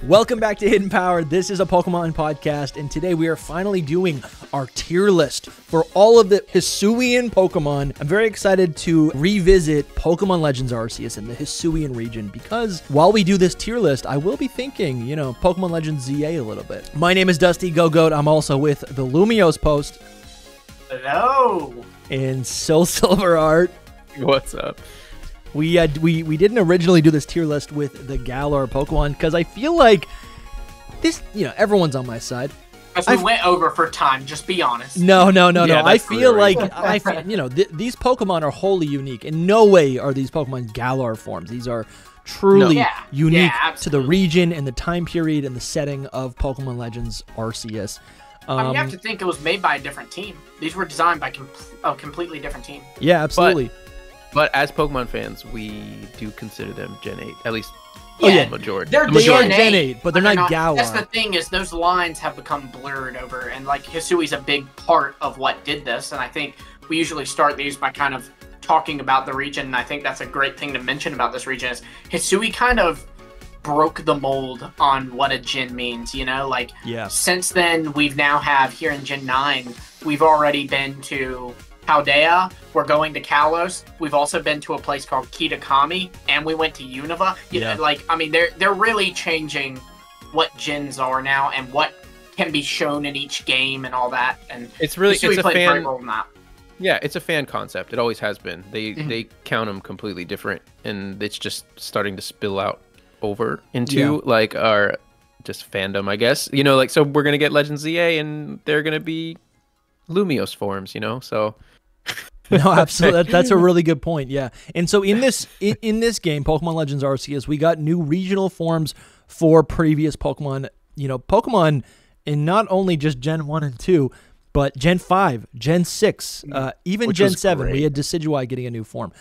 Welcome back to Hidden Power. This is a Pokemon podcast, and today we are finally doing our tier list for all of the Hisuian Pokemon. I'm very excited to revisit Pokemon Legends Arceus in the Hisuian region, because while we do this tier list, I will be thinking, you know, Pokemon Legends ZA a little bit. My name is DustyGogoat. I'm also with the LumiosePost. Hello. And SoulSilverArt. What's up? We didn't originally do this tier list with the Galar Pokemon because I feel like this, you know, everyone's on my side. As we went over for time, just be honest. No. Yeah, I feel right. like you know, these Pokemon are wholly unique. In no way are these Pokemon Galar forms. These are truly unique to the region and the time period and the setting of Pokemon Legends Arceus. I mean, you have to think it was made by a different team. These were designed by a completely different team. Yeah, absolutely. But as Pokemon fans, we do consider them Gen 8, at least the majority. They're They are Gen Gen 8, but they're not Galar. That's the thing, is those lines have become blurred over, and like Hisui's a big part of what did this, and I think we usually start these by kind of talking about the region, and I think that's a great thing to mention about this region is Hisui kind of broke the mold on what a Gen means, you know? Like, since then, we've now have, here in Gen 9, we've already been to Paldea, we're going to Kalos, we've also been to a place called Kitakami, and we went to Unova. You know, like, I mean, they're really changing what gens are now and what can be shown in each game and all that, and it's really, Hisui it's a played a fan, great role in that. Yeah, it's a fan concept. It always has been. They count them completely different, and it's just starting to spill out over into like our just fandom, I guess. You know, like, so we're gonna get Legends ZA, and they're gonna be Lumiose forms, you know, so. No, absolutely. That's a really good point. Yeah, and so in this game, Pokemon Legends Arceus, we got new regional forms for previous Pokemon. You know, Pokemon in not only just Gen 1 and 2, but Gen 5, Gen 6, even Which Gen was 7. great. We had Decidueye getting a new form.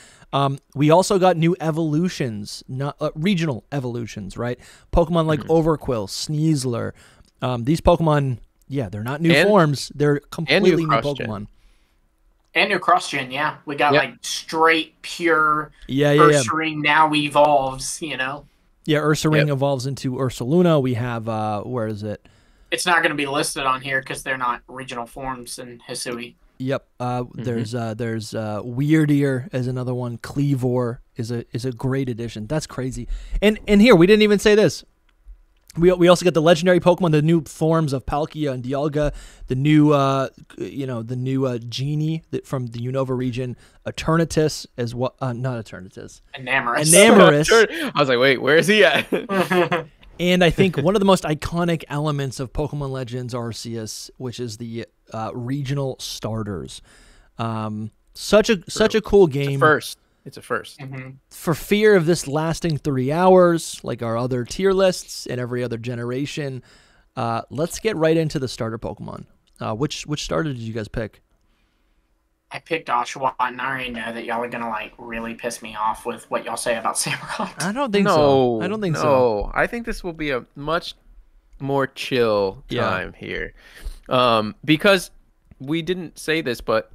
We also got new evolutions, not regional evolutions, right? Pokemon like Overqwil, Sneasler. These Pokemon, they're not new forms. They're completely new Pokemon. And new cross-gen, we got like straight, pure Ursaring now evolves, you know? Yeah, Ursaring evolves into Ursaluna. We have, where is it? It's not going to be listed on here because they're not regional forms in Hisui. Yep. There's Wyrdeer as another one. Kleavor is a great addition. That's crazy. And here, we didn't even say this. We also get the legendary Pokemon, the new forms of Palkia and Dialga, the new genie from the Unova region, Eternatus as well. Not Eternatus. Enamorus. I was like, wait, where is he at? And I think one of the most iconic elements of Pokemon Legends Arceus, which is the regional starters. Such a cool game. It's a first. For fear of this lasting 3 hours, like our other tier lists and every other generation, let's get right into the starter Pokemon. Which starter did you guys pick? I picked Oshawott, and I already know that y'all are gonna like really piss me off with what y'all say about Samurott. I don't think so. I don't think so. I think this will be a much more chill time here, because we didn't say this, but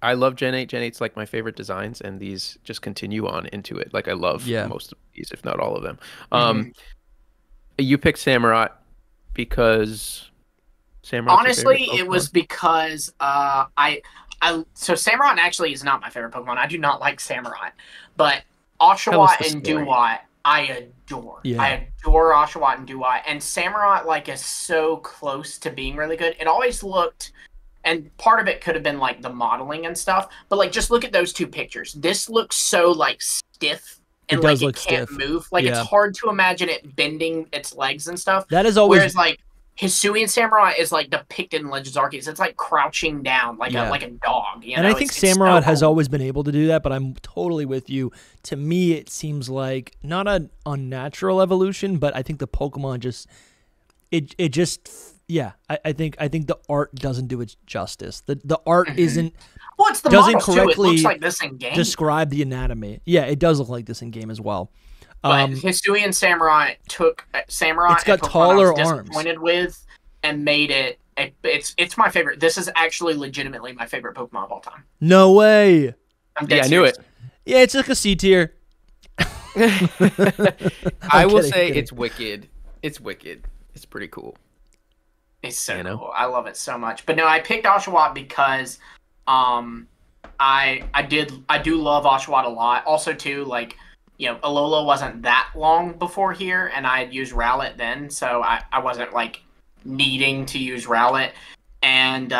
I love Gen 8. Gen 8's like my favorite designs, and these just continue on into it. Like, I love most of these, if not all of them. You picked Samurott because Samurott. Honestly, it was because so Samurott actually is not my favorite Pokemon. I do not like Samurott, but Oshawott and Duat I adore. I adore Oshawott and Duat, and Samurott like is so close to being really good. It always looked. And part of it could have been like the modeling and stuff, but like just look at those two pictures. This looks so like stiff and like it can't move. Like it's hard to imagine it bending its legs and stuff. That is always. Whereas like Hisuian Samurott is like depicted in Legends Arceus. It's like crouching down like a dog. You know? I think Samurott has always been able to do that, but I'm totally with you. To me, it seems like not an unnatural evolution, but I think the Pokemon just it just. Yeah, I think the art doesn't do it justice. The art isn't doesn't correctly it looks like this in game. Describe the anatomy. Yeah, it does look like this in game as well. But Hisuian Samurott took Samurott. It's got taller arms. Disappointed with and made it. It's my favorite. This is actually legitimately my favorite Pokemon of all time. No way. I'm dead I knew it. Yeah, it's like a C tier. I will say it's wicked. It's wicked. It's pretty cool. It's so cool. I love it so much. But no, I picked Oshawott because I do love Oshawott a lot. Also too, like, you know, Alola wasn't that long before here, and I had used Rowlet then, so I wasn't like needing to use Rowlet. And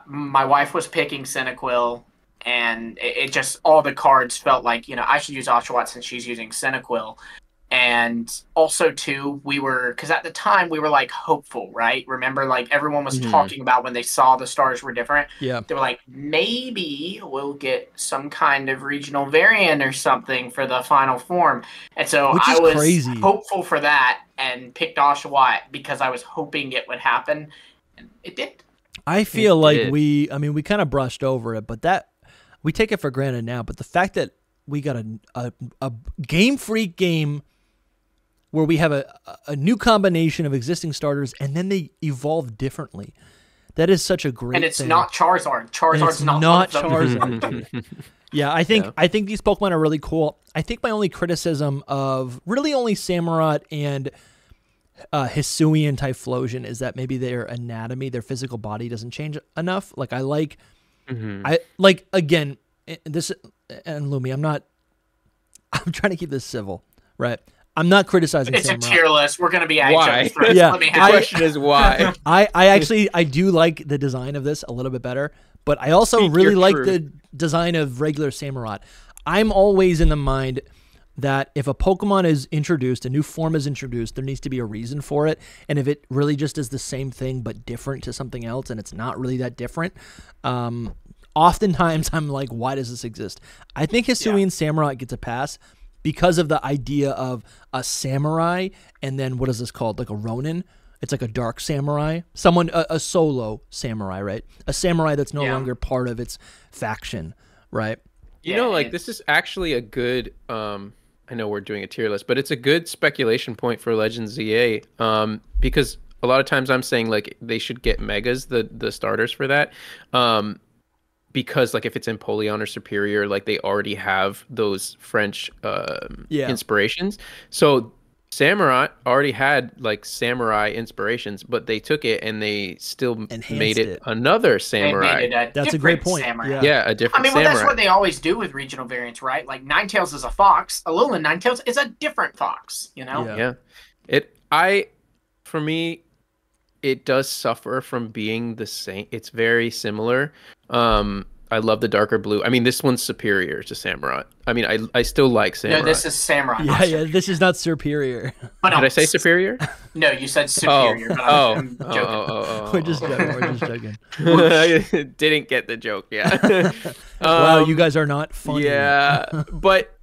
my wife was picking Cyndaquil, and it just, all the cards felt like, you know, I should use Oshawott since she's using Cyndaquil. And also, too, because at the time we were like hopeful, right? Remember, like everyone was talking about when they saw the stars were different. Yeah. They were like, maybe we'll get some kind of regional variant or something for the final form. And so I was hopeful for that and picked Oshawott because I was hoping it would happen. And it did. I feel like we kind of brushed over it, but that we take it for granted now. But the fact that we got a Game Freak game where we have a new combination of existing starters, and then they evolve differently. That is such a great thing. And it's not Charizard. Charizard's not Charizard. Yeah, I think these Pokemon are really cool. I think my only criticism of really only Samurott and Hisuian Typhlosion is that maybe their anatomy, their physical body doesn't change enough. Like again, this, and Lumi, I'm trying to keep this civil, right? I'm not criticizing It's Samurott. a tier list. We're going to be at why? each other's Yeah. Let me The have question is why. I do like the design of this a little bit better, but I also really like the design of regular Samurott. I'm always in the mind that if a Pokemon is introduced, a new form is introduced, there needs to be a reason for it. And if it really just is the same thing but different to something else, and it's not really that different, oftentimes I'm like, why does this exist? I think Hisuian Samurott gets a pass because of the idea of a samurai, and then what is this called? Like a Ronin? It's like a dark samurai. Someone, a solo samurai, right? A samurai that's no longer part of its faction, right? You know, like, this is actually a good, I know we're doing a tier list, but it's a good speculation point for Legends ZA, because a lot of times I'm saying, like, they should get Megas, the starters for that, because, like, if it's Empoleon or Superior, like, they already have those French inspirations. So Samurott already had, like, samurai inspirations, but they took it and they still made it another samurai. That's a great point. Yeah, a different samurai. That's what they always do with regional variants, right? Like, Ninetales is a fox. Alolan Ninetales is a different fox, you know? Yeah. For me, it does suffer from being the same. It's very similar. I love the darker blue. I mean, this one's superior to Samurott. I mean, I still like Samurott. No, this is Samurott. Yeah, this is not superior. But did I say superior? No, you said superior. I'm joking. We're just joking. I didn't get the joke. Yeah. Wow, you guys are not funny. Yeah, but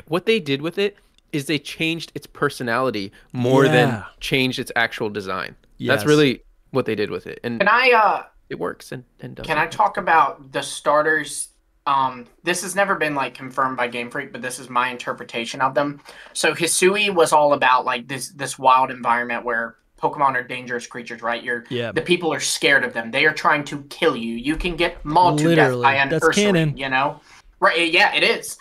what they did with it is they changed its personality more than changed its actual design. Yes. That's really what they did with it. And it works and does. Can I talk about the starters? This has never been like confirmed by Game Freak, but this is my interpretation of them. So Hisui was all about like this wild environment where Pokemon are dangerous creatures, right? The people are scared of them. They are trying to kill you. You can get mauled to death by an Ursaluna, you know? Right? Yeah, it is.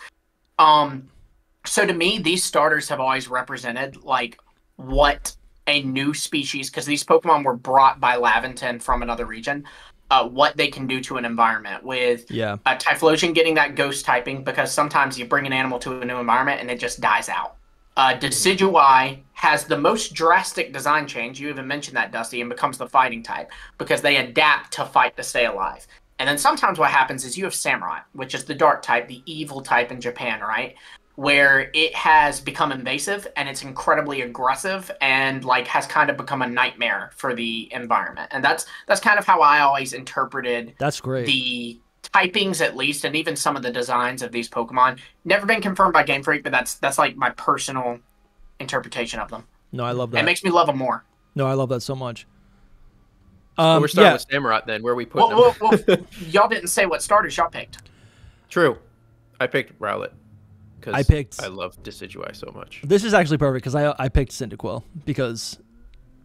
So to me, these starters have always represented like what a new species, because these Pokemon were brought by Laventon from another region, what they can do to an environment with Typhlosion getting that ghost typing, because sometimes you bring an animal to a new environment and it just dies out. Decidueye has the most drastic design change. You even mentioned that, Dusty, and becomes the fighting type because they adapt to fight to stay alive. And then sometimes what happens is you have Samurott, which is the dark type, the evil type in Japan, right? Where it has become invasive and it's incredibly aggressive and like has kind of become a nightmare for the environment. And that's kind of how I always interpreted the typings, at least, and even some of the designs of these Pokemon. Never been confirmed by Game Freak, but that's like my personal interpretation of them. No, I love that. It makes me love them more. No, I love that so much. So we're starting with Samurott then, where we put them. Well, y'all didn't say what starters y'all picked. True. I picked Rowlet. I love Decidueye so much. This is actually perfect because I picked Cyndaquil because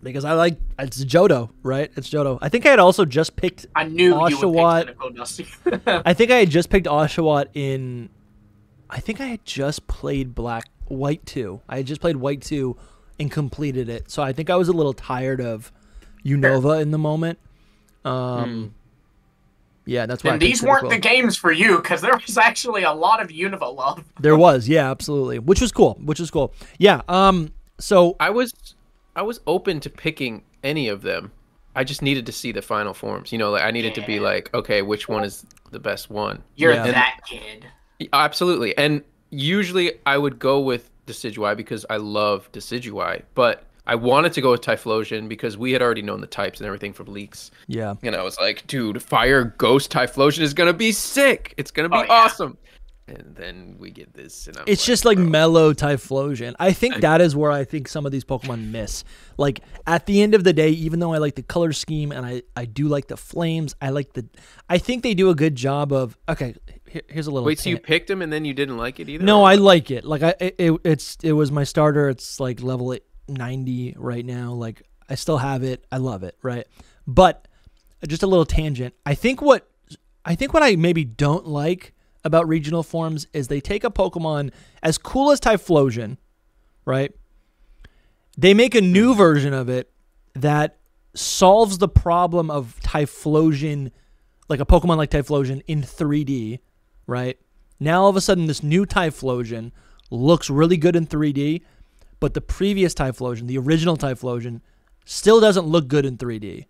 I like it's Johto, right? It's Johto. I think I had also just picked I knew Oshawott. You would pick Cyndaquil, Dusty. I think I had just picked Oshawott in I think I had just played White 2. I had just played White 2 and completed it. So I think I was a little tired of Unova in the moment. Yeah, that's why. And these weren't the games for you, because there was actually a lot of Unova love. There was, yeah, absolutely, which was cool. Yeah. So I was open to picking any of them. I just needed to see the final forms. You know, like I needed to be like, okay, which one is the best one? You're that kid. Absolutely. And usually I would go with Decidueye because I love Decidueye, but I wanted to go with Typhlosion because we had already known the types and everything from leaks. Yeah. And I was like, dude, Fire Ghost Typhlosion is going to be sick. It's going to be awesome. And then we get this. And it's just like mellow Typhlosion. I think that is where I think some of these Pokemon miss. Like, at the end of the day, even though I like the color scheme and I do like the flames, I think they do a good job of, okay, here's a little. Wait, so you picked them and then you didn't like it either? No, I like it. Like, it was my starter. It's like level 90 right now. Like, I still have it. I love it, right? But just a little tangent. I think what I maybe don't like about regional forms is they take a Pokemon as cool as Typhlosion, right? They make a new version of it that solves the problem of Typhlosion, like a Pokemon like Typhlosion in 3D, right? Now all of a sudden this new Typhlosion looks really good in 3D, but the previous Typhlosion, the original Typhlosion, still doesn't look good in 3D.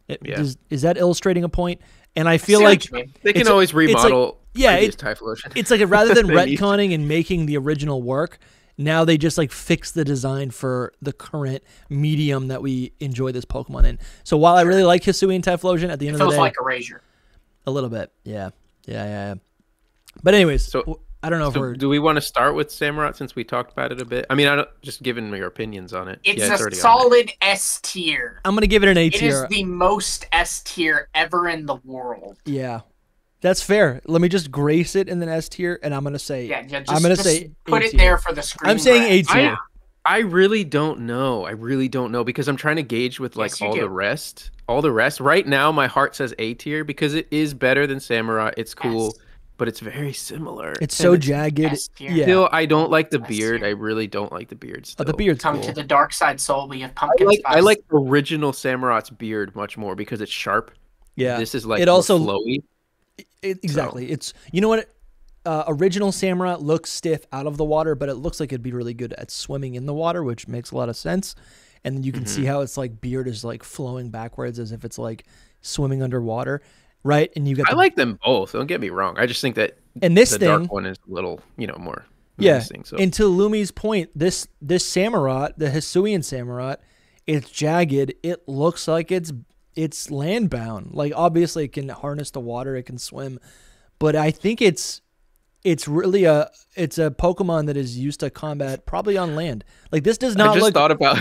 Is that illustrating a point? And I feel like they can always remodel. Typhlosion. It's like rather than retconning and making the original work, now they just like fix the design for the current medium that we enjoy this Pokemon in. So while I really like Hisuian Typhlosion, at the end of the day, feels like Erasure. A little bit, yeah. But anyways, so I don't know if we're. Do we want to start with Samurott since we talked about it a bit? I mean, I don't just given your opinions on it. It's a solid S tier. I'm gonna give it an A tier. It is the most S tier ever in the world. Yeah, that's fair. Let me just grace it in the S tier, and I'm gonna say. I'm gonna say put it there for the screen. I'm saying A tier. I really don't know. Because I'm trying to gauge with like all the rest. All the rest. Right now, my heart says A tier because it is better than Samurott. It's cool. But it's very similar. It's so jagged. Yeah. Still, I don't like the beard. I really don't like the beard. Still. The beard's Come cool. to the dark side, soul. We have pumpkin spice. I like original Samurott's beard much more because it's sharp. Yeah. This is like it also flowy. Exactly. So. It's what original Samurott looks stiff out of the water, but it looks like it'd be really good at swimming in the water, which makes a lot of sense. And then you can see how its like beard is like flowing backwards as if it's like swimming underwater. Right, and you got. I like them both. Don't get me wrong. I just think that the dark one is a little, more. Menacing, so. And to Lumi's point, this Samurott, the Hisuian Samurott, it's jagged. It looks like it's landbound. Like obviously, it can harness the water. It can swim, but I think it's really a Pokemon that is used to combat probably on land. Like this does not. I just look... thought about.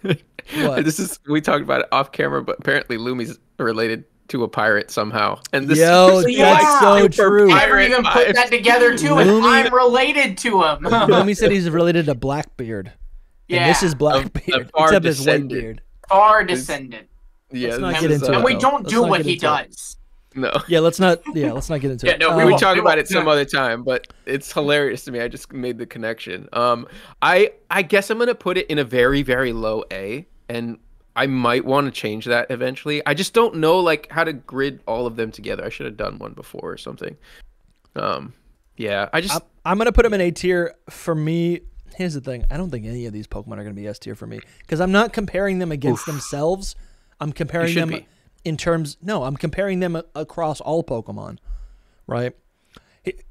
What? We talked about it off camera, but apparently Lumi's related to a pirate somehow. And this that's so true. I never even put that together too, and I'm related to him. Lumi said he's related to Blackbeard. Yeah. And this is Blackbeard, except it's Whitebeard. Far descendant. Yeah, let's not get into it. And we don't do what he does. No. Yeah, let's not get into it. No, we talk about it some other time, but it's hilarious to me. I just made the connection. I guess I'm gonna put it in a very, very low A, and I might want to change that eventually. I just don't know like how to grid all of them together. I should have done one before or something. I'm gonna put them in A tier. For me, here's the thing. I don't think any of these Pokemon are gonna be S tier for me because I'm not comparing them against themselves. I'm comparing them in terms. No, I'm comparing them across all Pokemon, right?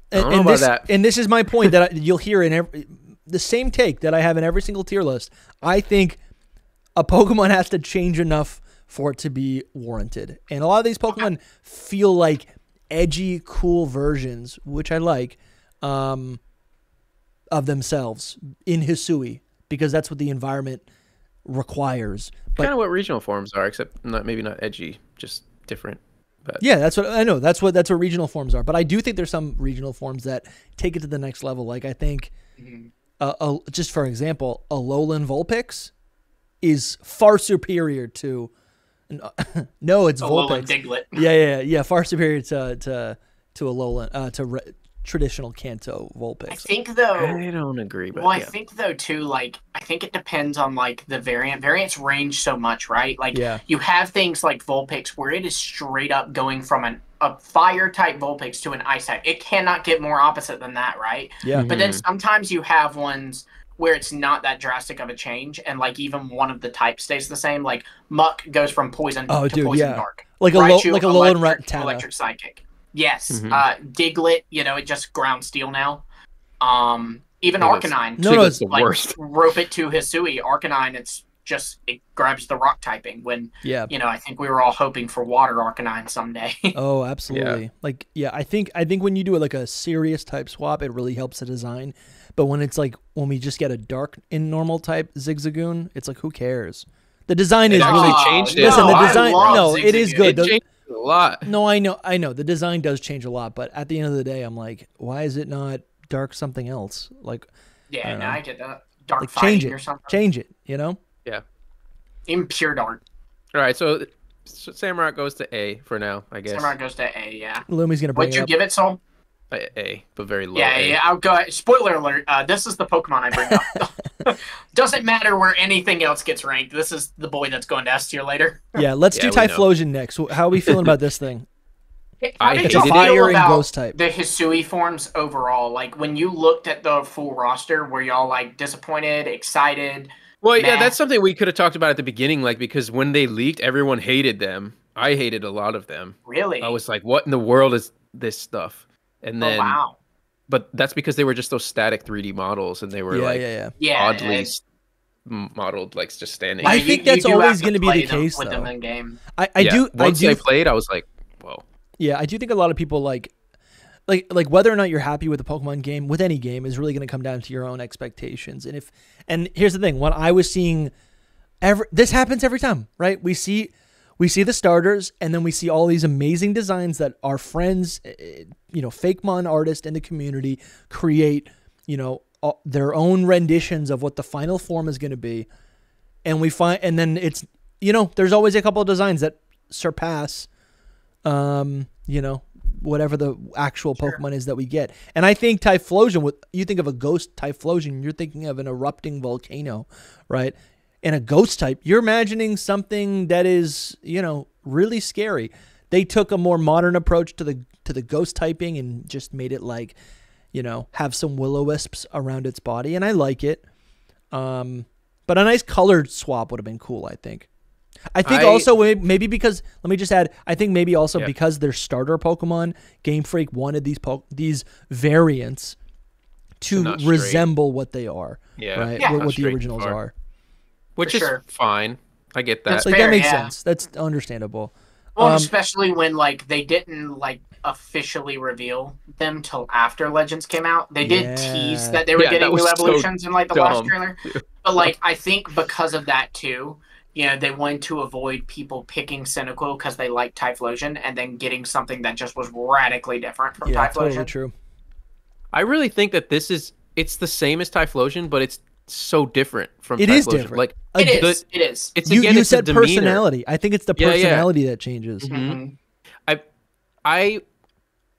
And this is my point that you'll hear in the same take that I have in every single tier list. I think a Pokemon has to change enough for it to be warranted. And a lot of these Pokemon feel like edgy, cool versions, which I like, of themselves in Hisui, because that's what the environment requires. But kind of what regional forms are, except maybe not edgy, just different. But. Yeah, that's what I know. That's what regional forms are. But I do think there's some regional forms that take it to the next level. Like I think, just for example, a Alolan Vulpix is far superior to no, it's Vulpix. Diglett. Yeah, far superior to Alolan traditional Kanto I Vulpix. think though. I don't agree, but I think though too, like I think it depends on like the variant. Variants range so much, right? Like you have things like Vulpix where it is straight up going from a fire type Vulpix to an ice type. It cannot get more opposite than that, right? Yeah. But then sometimes you have ones where it's not that drastic of a change, and like even one of the types stays the same. Like Muck goes from poison to poison dark, like a Alolan Rattata, electric psychic. Yes, Diglett, it just ground steel now. Even Arcanine. No, it's the worst. Rope it to Hisui. Arcanine, it grabs the rock typing when, I think we were all hoping for water Arcanine someday. Oh, absolutely. I think when you do like a serious type swap, it really helps the design. But when it's like, when we just get a dark in normal type Zigzagoon, it's like, who cares? The design is really changed it. Listen, the design, it is good. It changed a lot. No, I know. The design does change a lot, but at the end of the day, I'm like, why is it not dark something else? Like, I get that. Dark like, fighting or something. Change it, Yeah. In pure dark. All right, so SoulSilverArt goes to A for now, I guess. SoulSilverArt goes to A, yeah. Lumi's going to bring it up. What'd you give it, Soul? A, but very low. Yeah, I'll go. Spoiler alert. This is the Pokemon I bring up. Doesn't matter where anything else gets ranked. This is the boy that's going to S tier later. Yeah, let's do Typhlosion next. How are we feeling about this thing? It's a fire and ghost type. The Hisui forms overall, like when you looked at the full roster, were y'all like disappointed, excited? Well, yeah, that's something we could have talked about at the beginning, like because when they leaked, everyone hated them. I hated a lot of them. Really? I was like, what in the world is this stuff? And then, but that's because they were just those static 3D models, and they were oddly modeled, like just standing. I think that's always going to be the case, though. Them in game. Once I played, I was like, whoa. Yeah, I do think a lot of people like whether or not you're happy with the Pokemon game, with any game, is really going to come down to your own expectations. And here's the thing: when I was seeing, this happens every time, right? We see the starters, and then we see all these amazing designs that our friends, Fakemon artists in the community create, their own renditions of what the final form is going to be. And and then it's, there's always a couple of designs that surpass, whatever the actual Pokemon is that we get. And I think Typhlosion, you think of a ghost Typhlosion, you're thinking of an erupting volcano, right? And a ghost type, you're imagining something that is, really scary. They took a more modern approach to the ghost typing and just made it like, have some will-o-wisps around its body, and I like it. But a nice colored swap would have been cool, I think. I think also maybe because, let me just add, I think maybe also because they're starter Pokemon, Game Freak wanted these variants to resemble what they are, right? What the originals are. Which is fine. I get that. That's that makes sense. That's understandable. Well, especially when they didn't officially reveal them till after Legends came out. They did tease that they were getting new evolutions in the last trailer. But I think because of that too, they wanted to avoid people picking Cyndaquil because they like Typhlosion and then getting something that just was radically different from Typhlosion. Totally true. I really think that it's the same as Typhlosion, but it's so different from Typhlosion. Is different. It is. It's you said personality. I think it's the personality that changes. Mm-hmm. I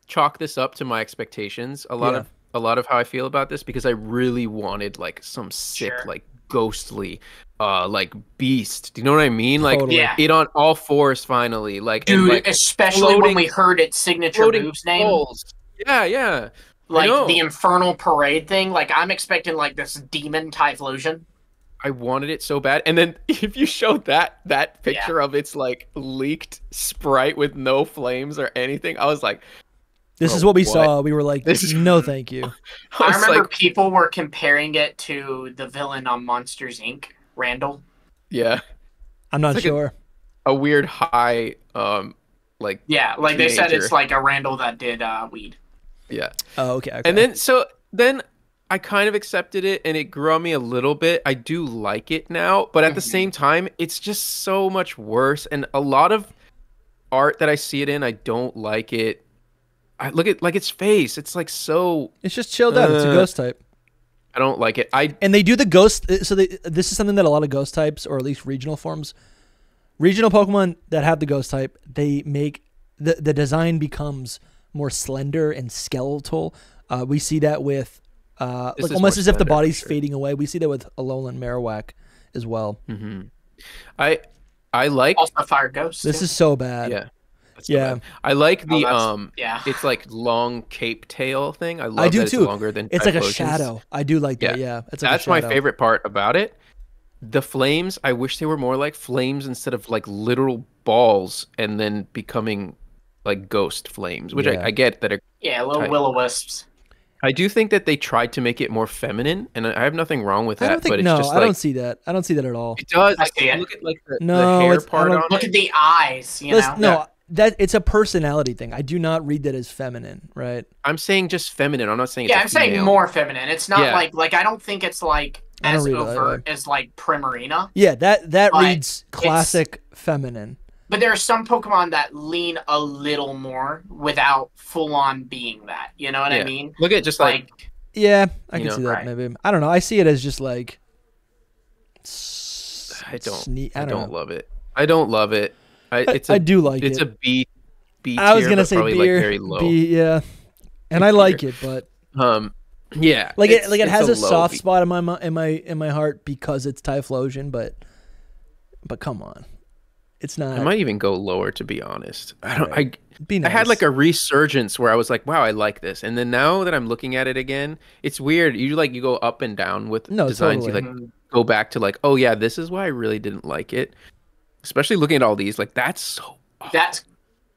chalk this up to my expectations. A lot of how I feel about this, because I really wanted some sick ghostly beast. Do you know what I mean? It on all fours finally. Especially when we heard its signature moves name. Yeah. The Infernal Parade thing. I'm expecting this demon Typhlosion. I wanted it so bad. And then if you showed that picture of its leaked sprite with no flames or anything, I was like, this is what we saw. We were like, no, thank you. I remember people were comparing it to the villain on Monsters, Inc., Randall. Yeah. I'm not sure. A weird high, they said it's like a Randall that did weed. Yeah. Oh, okay. And then I kind of accepted it, and it grew on me a little bit. I do like it now, but at the same time, it's just so much worse. And a lot of art that I see it in, I don't like it. I look at its face. It's so. It's just chilled out. It's a ghost type. I don't like it. And they do the ghost. So this is something that a lot of ghost types, or at least regional forms, regional Pokemon that have the ghost type, they make the design becomes more slender and skeletal. We see that with This is almost more as if the slender, for body's sure. fading away. We see that with Alolan Marowak as well. I like Also Fire Ghost. This too. is so bad. yeah. That's so Yeah. bad. I like the yeah. it's like long cape tail thing. I love I do that too. it's longer than It's like a Typhlosion's. shadow. I do like that. Yeah, it's like That's a my shadow. favorite part about it. The flames, I wish they were more like flames instead of like literal balls and then becoming like ghost flames, which Yeah. I get that are Yeah, little type. will-o-wisps. I do think that they tried to make it more feminine, and I have nothing wrong with that. I don't think. but it's No, just I like, don't see that. I don't see that at all. It does. I Like, see it. look at like the No, hair it's- I part don't- on Look it. at the eyes, you Listen, know? no, that it's a personality thing. I do not read that as feminine, right? I'm saying just feminine. I'm not saying. Yeah, it's I'm a saying female. more feminine. It's not Yeah. like I don't think it's like I don't as read it that overt as like Primarina. Yeah, that But reads classic feminine. But there are some Pokemon that lean a little more without full on being that. You know what I Yeah. mean? Look at just like Yeah, I You can know, see that right. maybe. I don't know. I see it as just like. I don't I don't know. love it. I don't love it. I do like it's it. a B. B I was tier, gonna but say probably beer, like very low. B, yeah, and B I like tier. it, but Yeah, like it's- it it's has a low soft B. spot in my heart because it's Typhlosion, but come on, it's not. I might even go lower, to be honest. I don't. Right. Be nice. I had like a resurgence where I was like, "Wow, I like this," and then now that I'm looking at it again, it's weird. You go up and down with No, designs. totally. You like go back to like, "Oh yeah, this is why I really didn't like it." Especially looking at all these, like that's so. That's.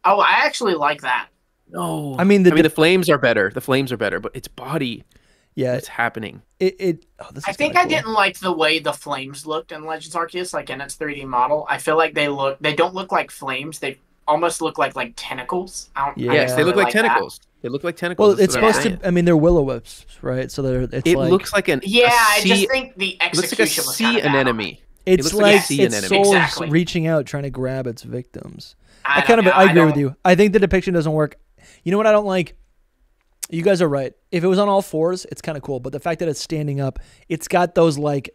Oh, I actually like that. No, I mean, the flames are better. The flames are better, but its body, yeah, what's happening? this I is think kinda I cool. didn't like the way the flames looked in Legends Arceus, like in its 3D model. I feel like they don't look like flames. They almost look like tentacles. I Yeah. didn't Yes, they look really like that. tentacles. They look like tentacles. Well, That's it's what I'm supposed to. saying. I mean, they're will-o-wisps, right? So it's It like looks like an. Yeah, a I just sea, think the it looks like a execution was kind sea of bad on it. anemone. it's looks like a like sea its anemone. soul's Exactly. reaching out, trying to grab its victims. I don't- agree with don't- you. I think the depiction doesn't work. You know what I don't like? You guys are right. If it was on all fours, it's kind of cool. But the fact that it's standing up, it's got those like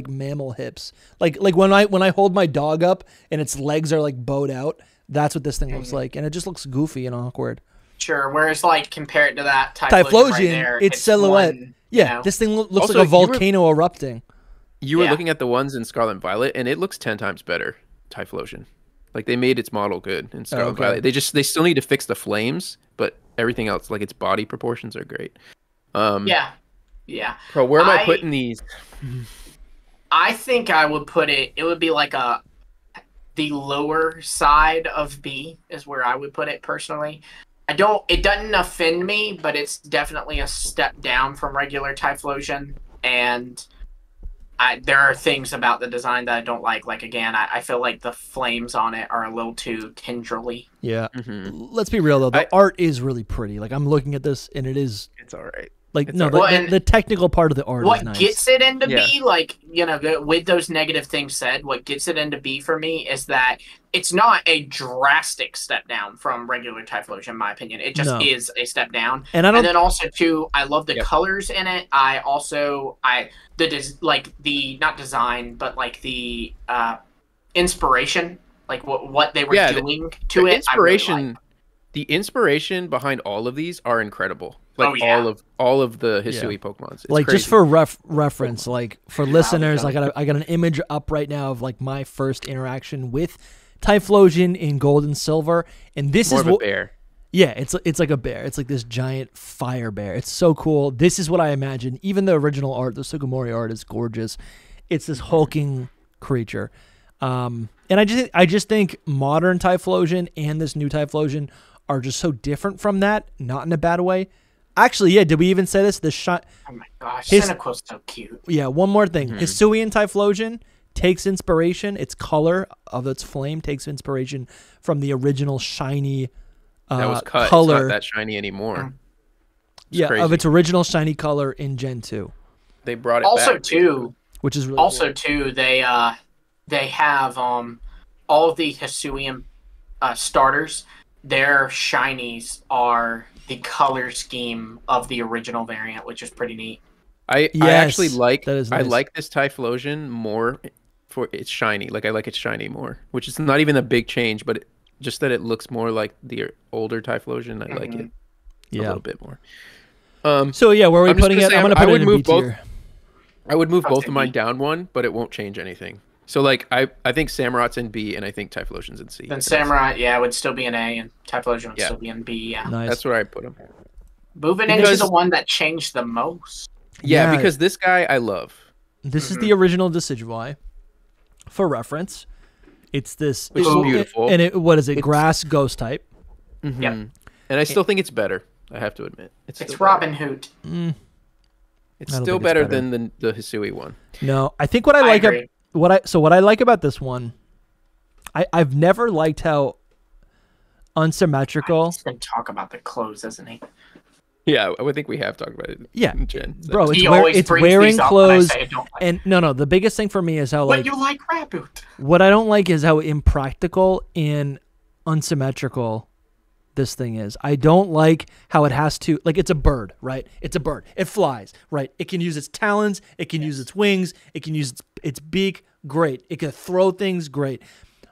mammal hips. Like when I hold my dog up and its legs are like bowed out, that's what this thing looks like, and it just looks goofy and awkward. Sure. Whereas, like, compared to that Typhlosion, right there, its silhouette. one, Yeah, you know, this thing looks Also, like a you were- volcano erupting. You were Yeah. looking at the ones in Scarlet and Violet, and it looks 10 times better. Typhlosion, like they made its model good in Scarlet and okay. Violet. They still need to fix the flames, but everything else, like its body proportions, are great. yeah. Bro, where am I I- putting these? I think I would put it. It would be like the lower side of B is where I would put it personally. It doesn't offend me, but it's definitely a step down from regular Typhlosion, and there are things about the design that I don't like. Like, again, I feel like the flames on it are a little too tendrily. Yeah. Mhm. Let's be real though. The art is really pretty. Like I'm looking at this, and it is It's all right. like It's no, all right. the technical part of the art What is nice. gets it into Yeah. B, like, you know, with those negative things said, what gets it into B for me is that it's not a drastic step down from regular Typhlosion, in my opinion. It just No. is a step down. And I don't. And then also, too, I love the Yep. colors in it. Not design, but like the inspiration, like what they were Yeah, doing to The it. inspiration, I really like. the inspiration behind all of these are incredible. Like Oh, yeah. all of the Hisui Pokemon. It's like crazy. just for reference, like for listeners, yeah. I got an image up right now of like my first interaction with Typhlosion in Gold and Silver, and this more is of a what. bear. Yeah, it's like a bear. It's like this giant fire bear. It's so cool. This is what I imagine. Even the original art, the Sugimori art, is gorgeous. It's this hulking creature, and I just think modern Typhlosion and this new Typhlosion are just so different from that. Not in a bad way. Actually, yeah. Did we even say this? Oh my gosh, his- Cynico's so cute. Yeah. One more thing. Mm-hmm. Hisuian Typhlosion takes inspiration. Its color of its flame takes inspiration from the original shiny. That was cut. Color. It's not that shiny anymore. It's Yeah, crazy. of its original shiny color in Gen 2, They brought it Also, back. too, which is really also cool. too, they have all of the Hisuian starters. Their shinies are the color scheme of the original variant, which is pretty neat. I Yes, actually like that is I nice. like this Typhlosion more for its shiny. Like I like its shiny more, which is not even a big change, but just that it looks more like the older Typhlosion. I like it a Yeah. little bit more. So yeah, where are we I'm just putting gonna it? say I'm gonna I put it would in a B move both. tier. I would move I'll both say of mine B. down one, but it won't change anything. So like I think Samurot's in B, and I think Typhlosion's in C. Then Samurai, yeah, would still be an A, and Typhlosion would still be in B. Yeah. Nice. That's where I put him. Moving into the one that changed the most. Yeah, because this guy I love. This is the original Decidueye. For reference, it's this. Which is beautiful. And what is it? Grass ghost type. Mm-hmm. Yep. And I still think it's better. I have to admit, It's Robin Hood. It's still better than the Hisui one. No, I think what I like what I like about this one, I've never liked how unsymmetrical. He's been talk about the clothes, isn't he? Yeah, I would think we have talked about it. Yeah, Jen, bro, He it's wearing clothes, and no, the biggest thing for me is how what you like Raboot. What I don't like is how impractical and unsymmetrical this thing is. I don't like how it has to, like, it's a bird, right? It's a bird. It flies, right? It can use its talons. It can use its wings. It can use its beak. Great. It can throw things. Great.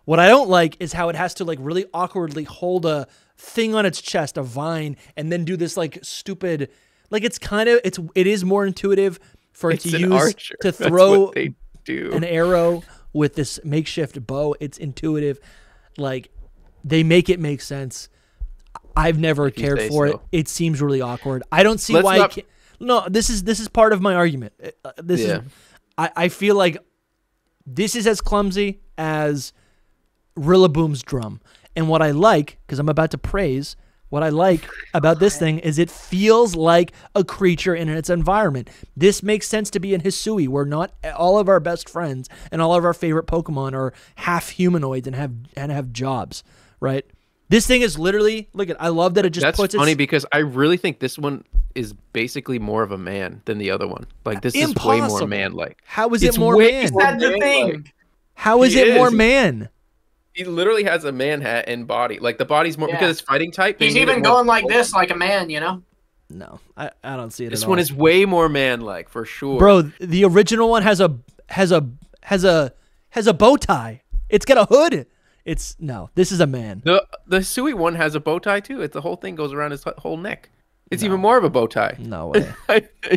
What I don't like is how it has to, like, really awkwardly hold a thing on its chest, a vine, and then do this, like, stupid, like, it's kind of, it is more intuitive for it to use archer. to throw they do. an arrow with this makeshift bow. It's intuitive. Like, they make it make sense. I've never cared for it. It seems really awkward. I don't see why. No, this is part of my argument. I feel like this is as clumsy as Rillaboom's drum. And what I like, because I'm about to praise, what I like about this thing is it feels like a creature in its environment. This makes sense to be in Hisui, where not all of our best friends and all of our favorite Pokemon are half humanoids and have jobs, right? This thing is literally, look at, I love that it just puts it. That's funny because I really think this one is basically more of a man than the other one. Like, this is way more man-like. How is it more man? That's the thing. How is it more man? He literally has a man hat and body. Like, the body's more, because it's fighting type. He's even going like this, like a man, you know? No, I don't see it This at all. one is way more man-like, for sure. Bro, the original one has a bow tie. It's got a hood. This is a man. The Hisui one has a bow tie too. The whole thing goes around his whole neck. It's even more of a bow tie. No way.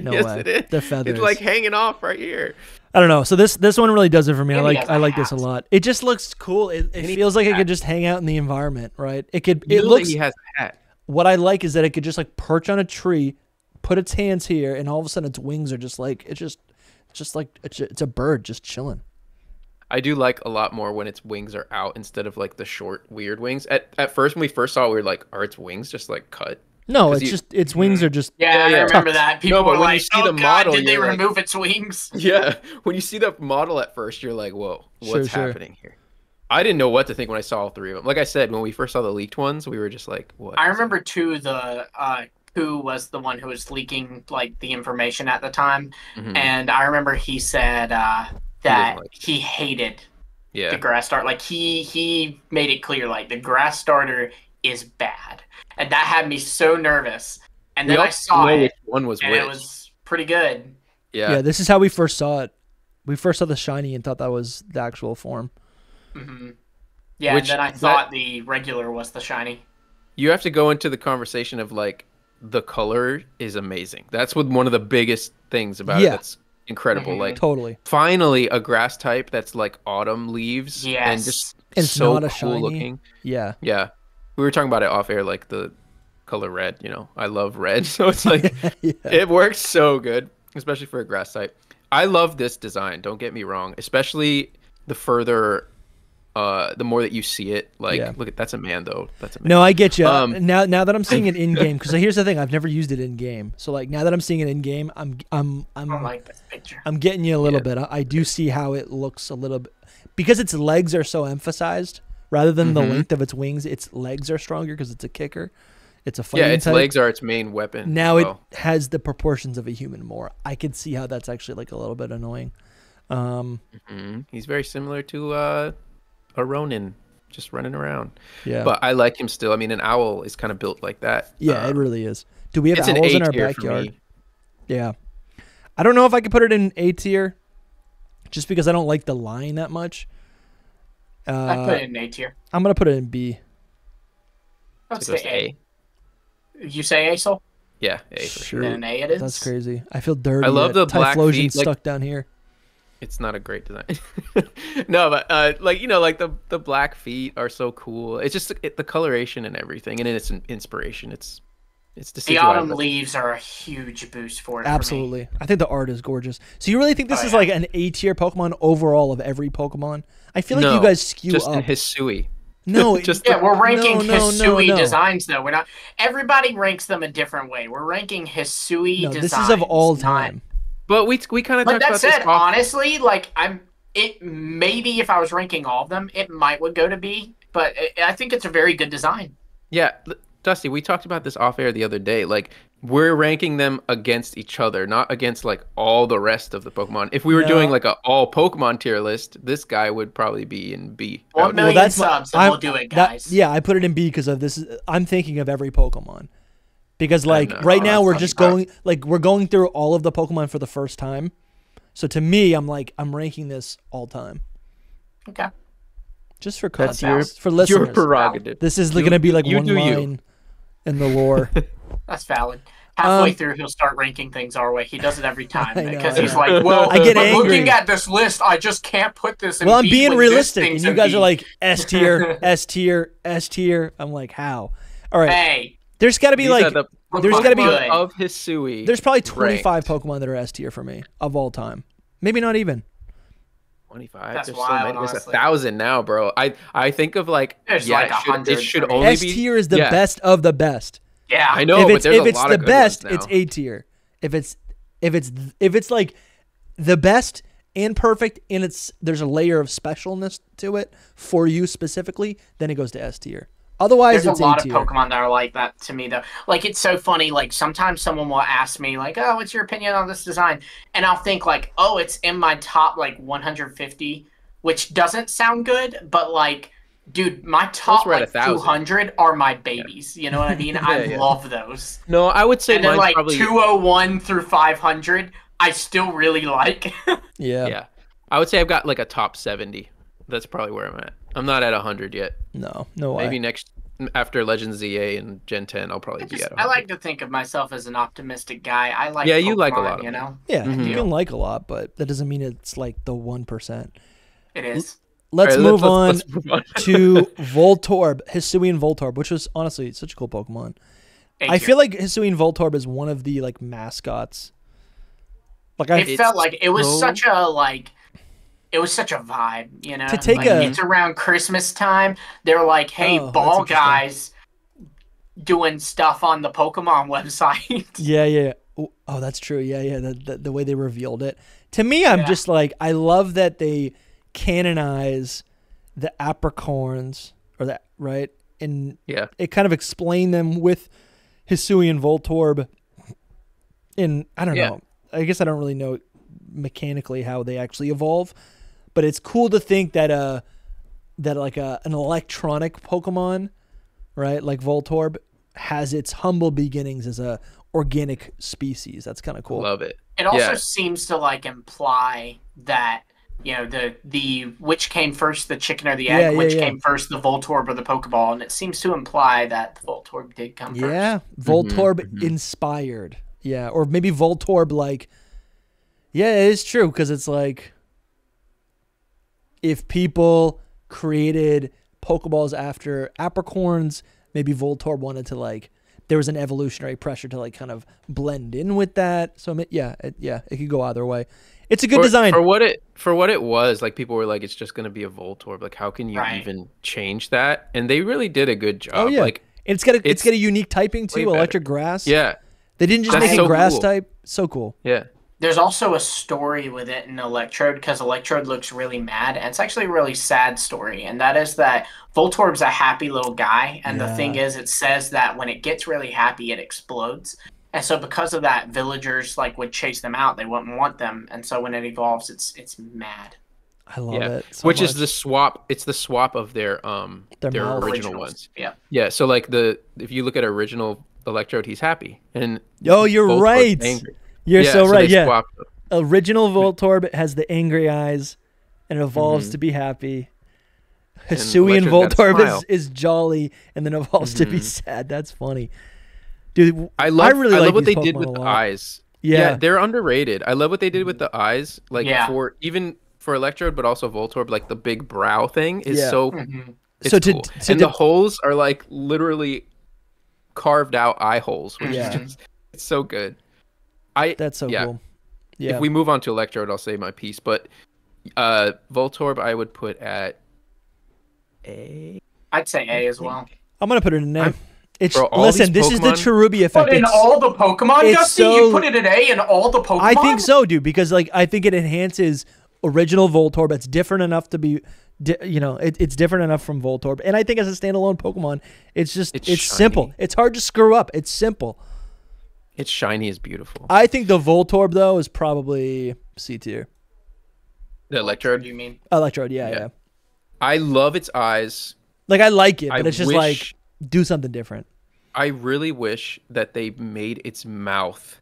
No yes, way. it is. The feathers. It's like hanging off right here. I don't know. So this one really does it for me. Maybe I like this a lot. It just looks cool. It feels like it could just hang out in the environment, right? It looks. He has a hat. What I like is that it could just like perch on a tree, put its hands here, and all of a sudden its wings are just like it's a bird just chilling. I do like a lot more when its wings are out instead of like the short weird wings. At first when we first saw it, we were like, are its wings just like cut? No, it's just its wings are just I remember that. People were like, "Oh God, did they remove its wings?" Yeah, when you see the model at first, you're like, "Whoa, what's happening here?" I didn't know what to think when I saw all three of them. Like I said, when we first saw the leaked ones, we were just like, "What?" I remember too who was the one who was leaking like the information at the time, and I remember he said that he hated the grass starter. Like he made it clear, like the grass starter is bad. And that had me so nervous. And then I saw it, one was and it was pretty good. Yeah, this is how we first saw it. We first saw the shiny and thought that was the actual form. Mm-hmm. Yeah, and then I thought the regular was the shiny. You have to go into the conversation of, like, the color is amazing. That's one of the biggest things about it that's incredible. Like, totally. Finally, a grass type that's, like, autumn leaves. Yes. And just it's so not a cool shiny. looking. Yeah. Yeah. We were talking about it off air, like the color red, you know. I love red, so it's like it works so good, especially for a grass type. I love this design, don't get me wrong, especially the further the more that you see it. Like, look at that's a man though. That's a man. No, I get you. Now that I'm seeing it in game, because here's the thing, I've never used it in game. So like now that I'm seeing it in game, I'm like this picture. I'm getting you a little bit. I do see how it looks a little bit, because its legs are so emphasized. Rather than the length of its wings, its legs are stronger because it's a kicker. It's a fighting its type. legs are its main weapon. Now it has the proportions of a human more. I could see how that's actually like a little bit annoying. He's very similar to a Ronin, just running around. Yeah. But I like him still. I mean, an owl is kind of built like that. Yeah, it really is. Do we have it's owls an in our A-tier backyard? Yeah. I don't know if I could put it in A tier, just because I don't like the line that much. I put it in A tier. I'm gonna put it in B. Let's say A. You say A, Soul? Yeah, A for sure. Then an A it is. That's crazy. I feel dirty. I love the black Typhlosion feet, stuck down here. It's not a great design. No, but like like the black feet are so cool. It's just the coloration and everything, and it's an inspiration. It's the autumn leaves are a huge boost for it. Absolutely. I think the art is gorgeous. So you really think this is like an A tier Pokemon overall of every Pokemon? I feel like you guys skew just up. In Hisui. No, we're ranking Hisui designs though. We're not. Everybody ranks them a different way. We're ranking Hisui designs. This is of all time. But we kind of talked about that said, this honestly, like maybe if I was ranking all of them, it would go to B. But I think it's a very good design. Yeah, Dusty, we talked about this off air the other day. Like, we're ranking them against each other, not against like all the rest of the Pokemon. If we were doing like a all Pokemon tier list, this guy would probably be in B. 1 million subs, and we'll do it, guys. I put it in B because of this. I'm thinking of every Pokemon. Because like right now we're just going we're going through all of the Pokemon for the first time. So to me, I'm ranking this all time. Okay. Just for context, for listeners. Your prerogative. This is going to be like one line in the lore. That's valid. Halfway through, he'll start ranking things our way. He does it every time because he's like, "Well, I get angry. Looking at this list, I just can't put this in." Well, I'm being realistic, and you guys are like S tier, S tier, S tier. I'm like, how? All right. Hey, there's got to be there's got to be of Hisui. There's probably 25 Pokemon that are S tier for me of all time. Maybe not even. 25. That's There's wild, so many. There's honestly. 1,000 now, bro. I think of like there's like 100. It should only S tier is the best of the best. Yeah, I know. If it's a lot the of good best, ones now. it's A tier. If it's like the best and perfect, and there's a layer of specialness to it for you specifically, then it goes to S tier. Otherwise, there's it's a lot A tier. of Pokemon that are like that to me, though. Like, it's so funny. Like, sometimes someone will ask me, like, "Oh, what's your opinion on this design?" And I'll think, like, "Oh, it's in my top, like, 150," which doesn't sound good, but, like, dude, my top, like, 200 are my babies. You know what I mean? I love those. No, I would say and then, like, probably 201 through 500, I still really like. Yeah. I would say I've got, like, a top 70. That's probably where I'm at. I'm not at 100 yet. No way. Maybe after Legends ZA and Gen 10, I'll probably be at 100. I like to think of myself as an optimistic guy. I like you Pokemon, like a lot of you know? Yeah, you can like a lot, but that doesn't mean it's like the 1%. It is. Let's move on to Voltorb, Hisuian Voltorb, which was honestly such a cool Pokemon. I feel like Hisuian Voltorb is one of the like mascots. Like it felt like it was such a like. It was such a vibe, you know. It's around Christmas time. They're like, "Hey, ball guys, doing stuff on the Pokemon website." Yeah. Oh, that's true. Yeah. The way they revealed it. To me, I'm just like, I love that they canonize the apricorns, or that, right? And it kind of explained them with Hisuian Voltorb. And I don't know. I guess I don't really know mechanically how they actually evolve. But it's cool to think that an electronic Pokemon, right, like Voltorb, has its humble beginnings as a organic species. That's kind of cool. Love it. It also seems to like imply that, you know, the which came first, the chicken or the egg, which came first, the Voltorb or the Pokeball, and it seems to imply that the Voltorb did come first. Yeah, Voltorb inspired. Yeah, or maybe Voltorb like. Yeah, it is true because it's like. If people created Pokeballs after apricorns, maybe Voltorb wanted to like, there was an evolutionary pressure to like kind of blend in with that. So it could go either way. It's a good design for what it was. Like people were like, it's just going to be a Voltorb. Like how can you even change that? And they really did a good job. Oh yeah, like and it's got a unique typing too, electric grass. Yeah, they didn't just make a grass type. So cool. Yeah. There's also a story with it in Electrode because Electrode looks really mad, and it's actually a really sad story, and that is that Voltorb's a happy little guy, and the thing is, it says that when it gets really happy, it explodes, and so because of that, villagers like would chase them out. They wouldn't want them, and so when it evolves, it's mad. I love it. So Which much. is the swap. It's the swap of their original ones. Yeah. So like if you look at original Electrode, he's happy, and you're Voltorb's right. angry. You're so right. Yeah. Original Voltorb has the angry eyes and it evolves to be happy. Hisuian Voltorb is jolly and then evolves to be sad. That's funny. Dude, I love what they these did Pokemon with a the lot. eyes. Yeah. They're underrated. I love what they did with the eyes. Like Yeah. for Electrode, but also Voltorb, like the big brow thing is Yeah. so it's So cool. And the holes are like literally carved out eye holes, which is just it's so good. That's so cool. Yeah. If we move on to Electrode, I'll say my piece. But Voltorb, I would put at A. I'd say A as well. I'm gonna put it in A. Listen, this is the Cherubi effect. But in all the Pokemon, Dusty, you put it at A in all the Pokemon? I think so, dude, because like I think it enhances original Voltorb. It's different enough to be, it's different enough from Voltorb. And I think as a standalone Pokemon, it's simple. It's hard to screw up. It's simple. It's shiny is beautiful. I think the Voltorb though is probably C tier. The Electrode, you mean? Electrode, yeah. I love its eyes. Like I like it, but it's just like do something different. I really wish that they made its mouth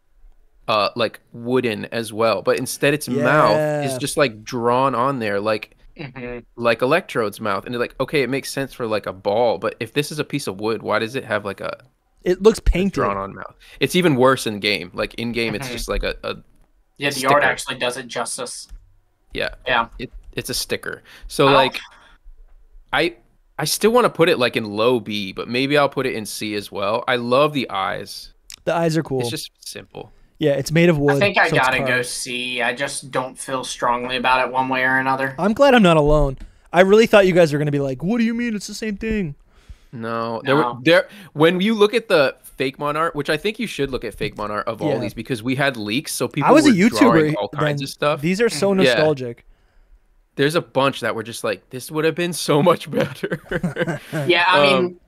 like wooden as well, but instead its mouth is just like drawn on there like Electrode's mouth, and they're like, okay, it makes sense for like a ball, but if this is a piece of wood, why does it have like it looks painted drawn on mouth? It's even worse in game. Like in game it's just like a the sticker. art actually does it justice. Yeah. It's a sticker. So like I still want to put it like in low B, but maybe I'll put it in C as well. I love the eyes. The eyes are cool. It's just simple. Yeah, it's made of wood. I think I gotta go C. I just don't feel strongly about it one way or another. I'm glad I'm not alone. I really thought you guys were gonna be like, "What do you mean? It's the same thing." No. When you look at the Fakemon art, which I think you should look at Fakemon art of all these, because we had leaks, so people I was were a YouTuber all kinds of stuff. These are so nostalgic. There's a bunch that were just like, this would have been so much better. Yeah, I mean,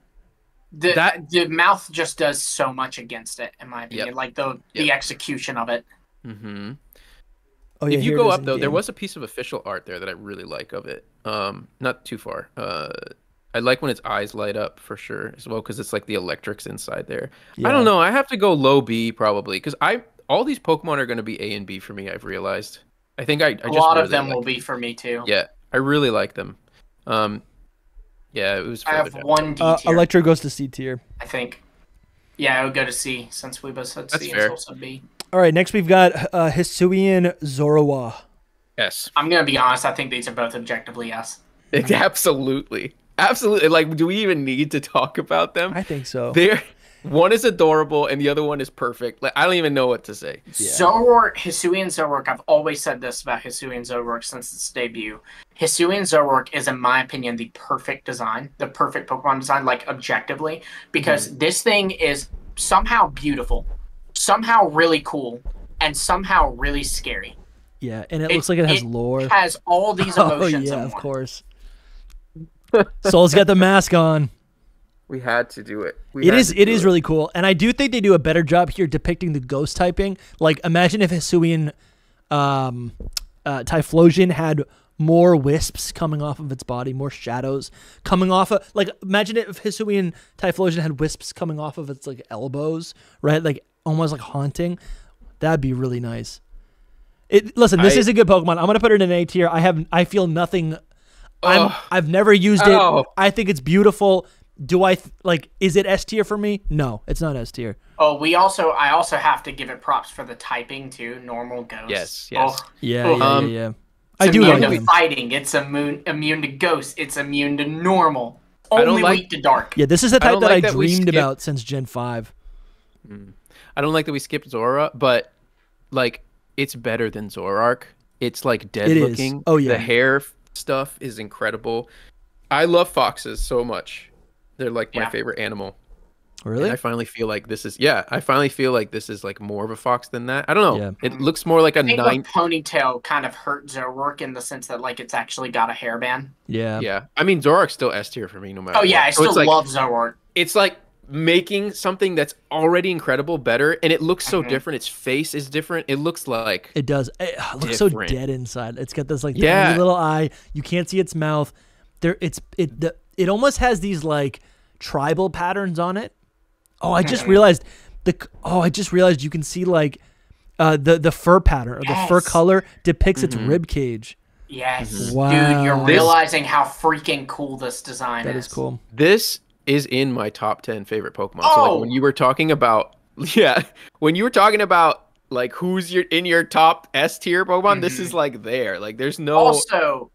the mouth just does so much against it, in my opinion. Like the execution of it. Mm-hmm. Oh, yeah, if you go up though, there was a piece of official art there that I really like of it. Not too far. I like when its eyes light up for sure as well, because it's like the electrics inside there. Yeah. I don't know. I have to go low B probably, because all these Pokemon are going to be A and B for me. I've realized. I think a lot of them will be for me too. Yeah, I really like them. Yeah, it was. I have one D tier. Electro goes to C tier, I think. Yeah, I would go to C since we both said C and Soul said B. All right, next we've got Hisuian Zorua. Yes. I'm gonna be honest. I think these are both objectively yes. Absolutely. Like, do we even need to talk about them? I think so. One is adorable and the other one is perfect. Like, I don't even know what to say. Yeah. Zoroark, Hisuian Zoroark, I've always said this about Hisuian Zoroark since its debut. Hisuian Zoroark is, in my opinion, the perfect design, the perfect Pokemon design, like, objectively, because this thing is somehow beautiful, somehow really cool, and somehow really scary. Yeah, and it looks like it has lore. It has all these emotions in one. Of course. Soul's got the mask on. We had to do it. It is really cool, and I do think they do a better job here depicting the ghost typing. Like, imagine if Hisuian Typhlosion had more wisps coming off of its body, more shadows coming off of. Like, imagine if Hisuian Typhlosion had wisps coming off of its like elbows, right? Like almost like haunting. That'd be really nice. Listen, this is a good Pokemon. I'm gonna put it in A tier. I feel nothing. I've never used it. I think it's beautiful. Do I is it S tier for me? No, it's not S tier. Oh, I also have to give it props for the typing too. Normal ghost. Yes. Oh. Yeah. I do like it. Fighting. It's immune to ghosts. It's immune to normal. Only weak to dark. Yeah, this is the type that I dreamed about since Gen 5. I don't like that we skipped Zorua, but like it's better than Zoroark. It's like dead looking. Oh yeah. The hair stuff is incredible. I love foxes so much. They're like my favorite animal. Really? And I finally feel like this is like more of a fox than that. I don't know. Yeah. It looks more like a ponytail kind of hurt Zoroark in the sense that like it's actually got a hairband. Yeah. Yeah. I mean, Zoroark's still S tier for me no matter. Oh yeah, what. I still love Zoroark. It's like making something that's already incredible better, and it looks so different. Its face is different. It looks like it does. It looks so dead inside. It's got this like tiny little eye. You can't see its mouth. It almost has these like tribal patterns on it. I just realized you can see like the fur pattern or the fur color depicts its rib cage. Yes. Wow. Dude, you're realizing how freaking cool this design is. That is cool. This is in my top 10 favorite Pokemon. So like when you were talking about when you were talking about like who's in your top S tier Pokemon, this is like there. Like there's no. Also,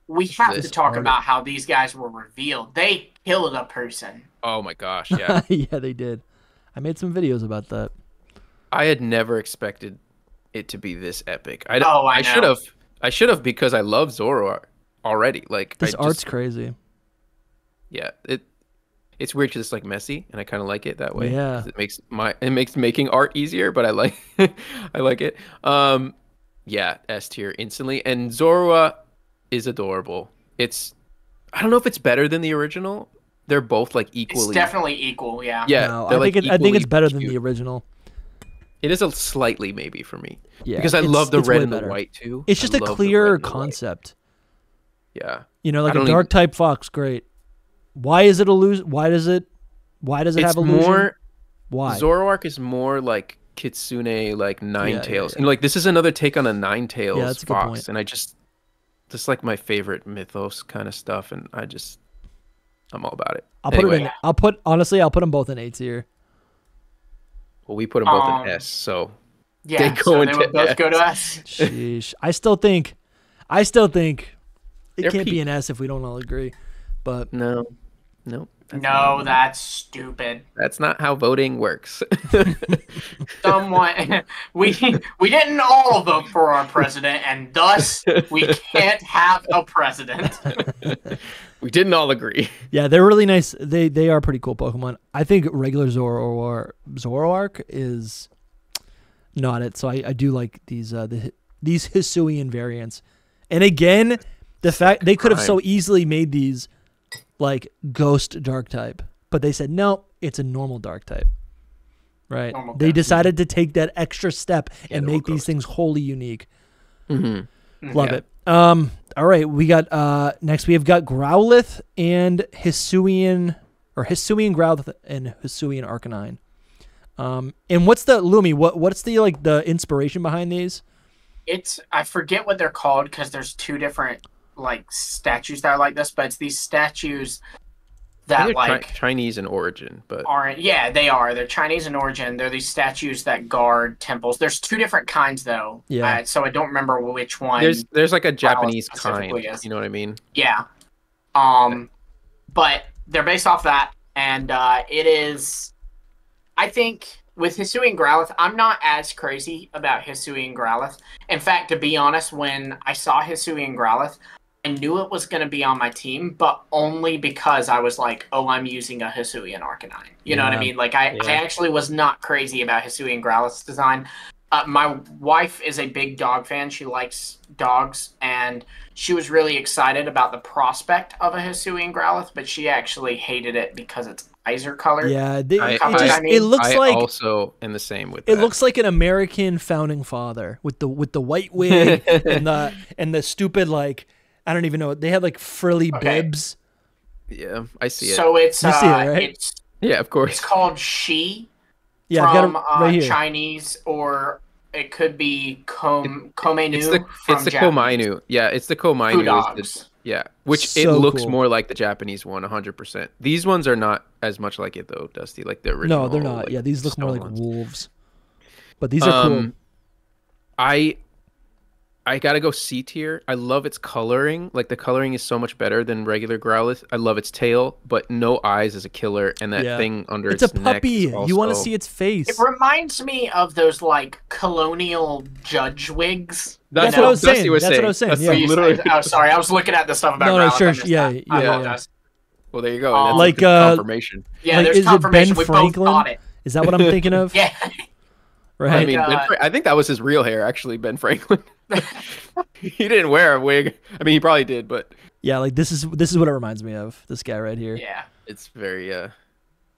we have to talk about how these guys were revealed. They killed a person. Oh my gosh, yeah. Yeah, they did. I made some videos about that. I had never expected it to be this epic. I should have because I love Zoroark already. Like this art's crazy. Yeah, it's weird because it's like messy, and I kind of like it that way. Yeah, it makes making art easier, but I like I like it. Yeah, S tier instantly, and Zorua is adorable. I don't know if it's better than the original. They're both like equally. It's definitely equal. Yeah. Yeah, no, I think it's better than the original. It is a slightly maybe for me. Yeah, because I love the red and the white too. It's just a clearer concept. Yeah. You know, like a dark type fox, great. Why is it Why does it have illusion? Why? Zoroark is more like Kitsune, like Ninetales. Yeah. And like this is another take on a Ninetales fox. And this is like my favorite mythos kind of stuff, and I'm all about it. I'll put them both in A tier. Well, we put them both in S, so yeah, they would both go to S. Sheesh. I still think it can't be an S if we don't all agree. But no, that's stupid. That's not how voting works. Someone we didn't all vote for our president, and thus we can't have a president. We didn't all agree. Yeah, they're really nice. They are pretty cool Pokemon. I think regular Zoroark is not it. So I do like these Hisuian variants. And again, the fact they could have so easily made these like ghost dark type, but they said no, it's a normal dark type. Right? They decided to take that extra step and make these things wholly unique. Love it. All right, we got next we have got Growlithe and Hisuian Growlithe and Hisuian Arcanine. And what's the what's the inspiration behind these? I forget what they're called because there's two different like statues that are like this, but it's these statues that like Chinese in origin, but aren't. Yeah, they are. They're Chinese in origin. They're these statues that guard temples. There's two different kinds though. Yeah. So I don't remember which one. There's like a Japanese kind. You know what I mean? Yeah. But they're based off that, and it is. I think with Hisuian Growlithe, I'm not as crazy about Hisuian Growlithe. In fact, to be honest, when I saw Hisuian Growlithe, I knew it was going to be on my team, but only because I was like, oh, I'm using a Hisuian Arcanine. You know what I mean? Like, I actually was not crazy about Hisuian Growlithe's design. My wife is a big dog fan. She likes dogs, and she was really excited about the prospect of a Hisuian Growlithe, but she actually hated it because its eyes are colored. Yeah, it looks like. I also am the same with it. It looks like an American founding father with the white wig and the stupid like. I don't even know. They had like frilly bibs. Yeah, I see it. So it's you see it, right? Yeah, of course. It's called Shi. Yeah, from right here. Chinese, or it could be Komainu. It's the Komainu. Yeah, it's the Komainu. Yeah, which it looks more like the Japanese one, 100%. These ones are not as much like it though, Dusty. Like the original. No, they're not. Yeah, these look more like wolves. But these are cool. I gotta go C tier. I love its coloring. Like the coloring is so much better than regular Growlithe. I love its tail, but no eyes is a killer, and that thing under its neck. It's a puppy. You want to see its face. It reminds me of those like colonial judge wigs. That's what I was saying. That's what I was saying. Yeah. Literally. Oh, sorry. I was looking at the stuff about Growlithe. Sure. Yeah. I apologize. Well, there you go. That's like confirmation. Yeah, there's confirmation. We both got it. Is that what I'm thinking of? Yeah. Right. I mean, I think that was his real hair, actually, Ben Franklin. He didn't wear a wig. I mean, he probably did, but yeah, like this is what it reminds me of. This guy right here. Yeah, it's very.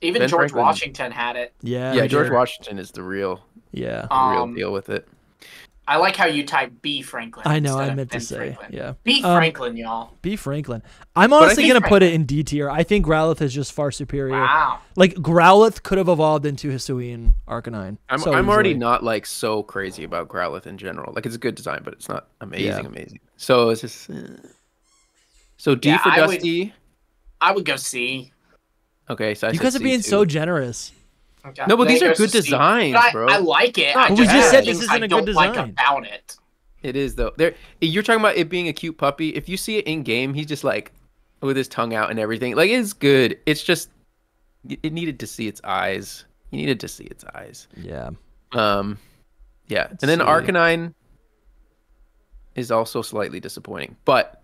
Even Ben George Franklin, Washington had it. Yeah, George Washington is the real. Yeah, real deal with it. I like how you type B. Franklin. I know. I meant to say, Franklin. B. Franklin, y'all. B. Franklin. I'm honestly gonna put it in D tier. I think Growlithe is just far superior. Wow. Like Growlithe could have evolved into Hisuian Arcanine. I'm already not like so crazy about Growlithe in general. Like it's a good design, but it's not amazing. So it's just. So D for Dusty. I would go C. Okay, so you guys are being so generous. Okay. No, but these are good C. designs, But bro. I like it. But we just said this things isn't a good don't like design. about it. It is though. You're talking about it being a cute puppy. If you see it in game, he's just like with his tongue out and everything. Like it's good. It's just it needed to see its eyes. You needed to see its eyes. Yeah. Yeah. And then see. Arcanine is also slightly disappointing, but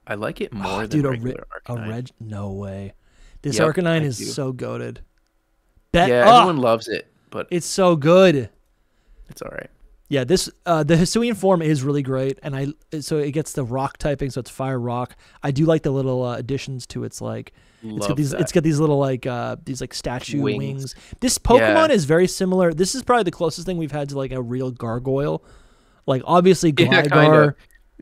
I like it more than regular Arcanine. No way. This Yep, Arcanine I is do. so goated. Everyone loves it, but it's so good. it's all right. Yeah, this the Hisuian form is really great, and so it gets the rock typing, so it's fire rock. I do like the little additions to its like. It's got these little like these like statue wings. This Pokemon is very similar. This is probably the closest thing we've had to like a real gargoyle. Like obviously Gligar,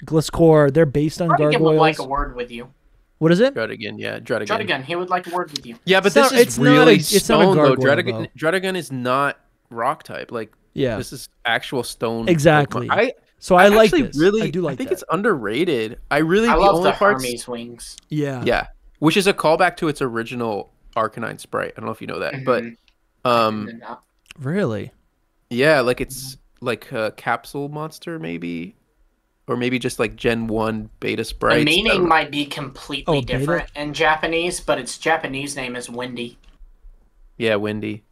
Gliscor, they're based on gargoyles. Would like a word with you. What is it? Druddigon, yeah, Druddigon. Druddigon, he would like a word with you. Yeah, but It's this is not really it's not a stone though. gargoyle, Druddigon is not rock type. Like this is actual stone. Exactly. Pokemon. I like actually this. really. I do like think that. it's underrated. I love the only parts. Hermes wings. Yeah. Yeah, which is a callback to its original Arcanine sprite. I don't know if you know that, but Really? yeah, like it's like a capsule monster maybe, or maybe just like Gen 1 beta sprite. The meaning might be completely beta? different in Japanese, but its Japanese name is Windy. Yeah, Windy.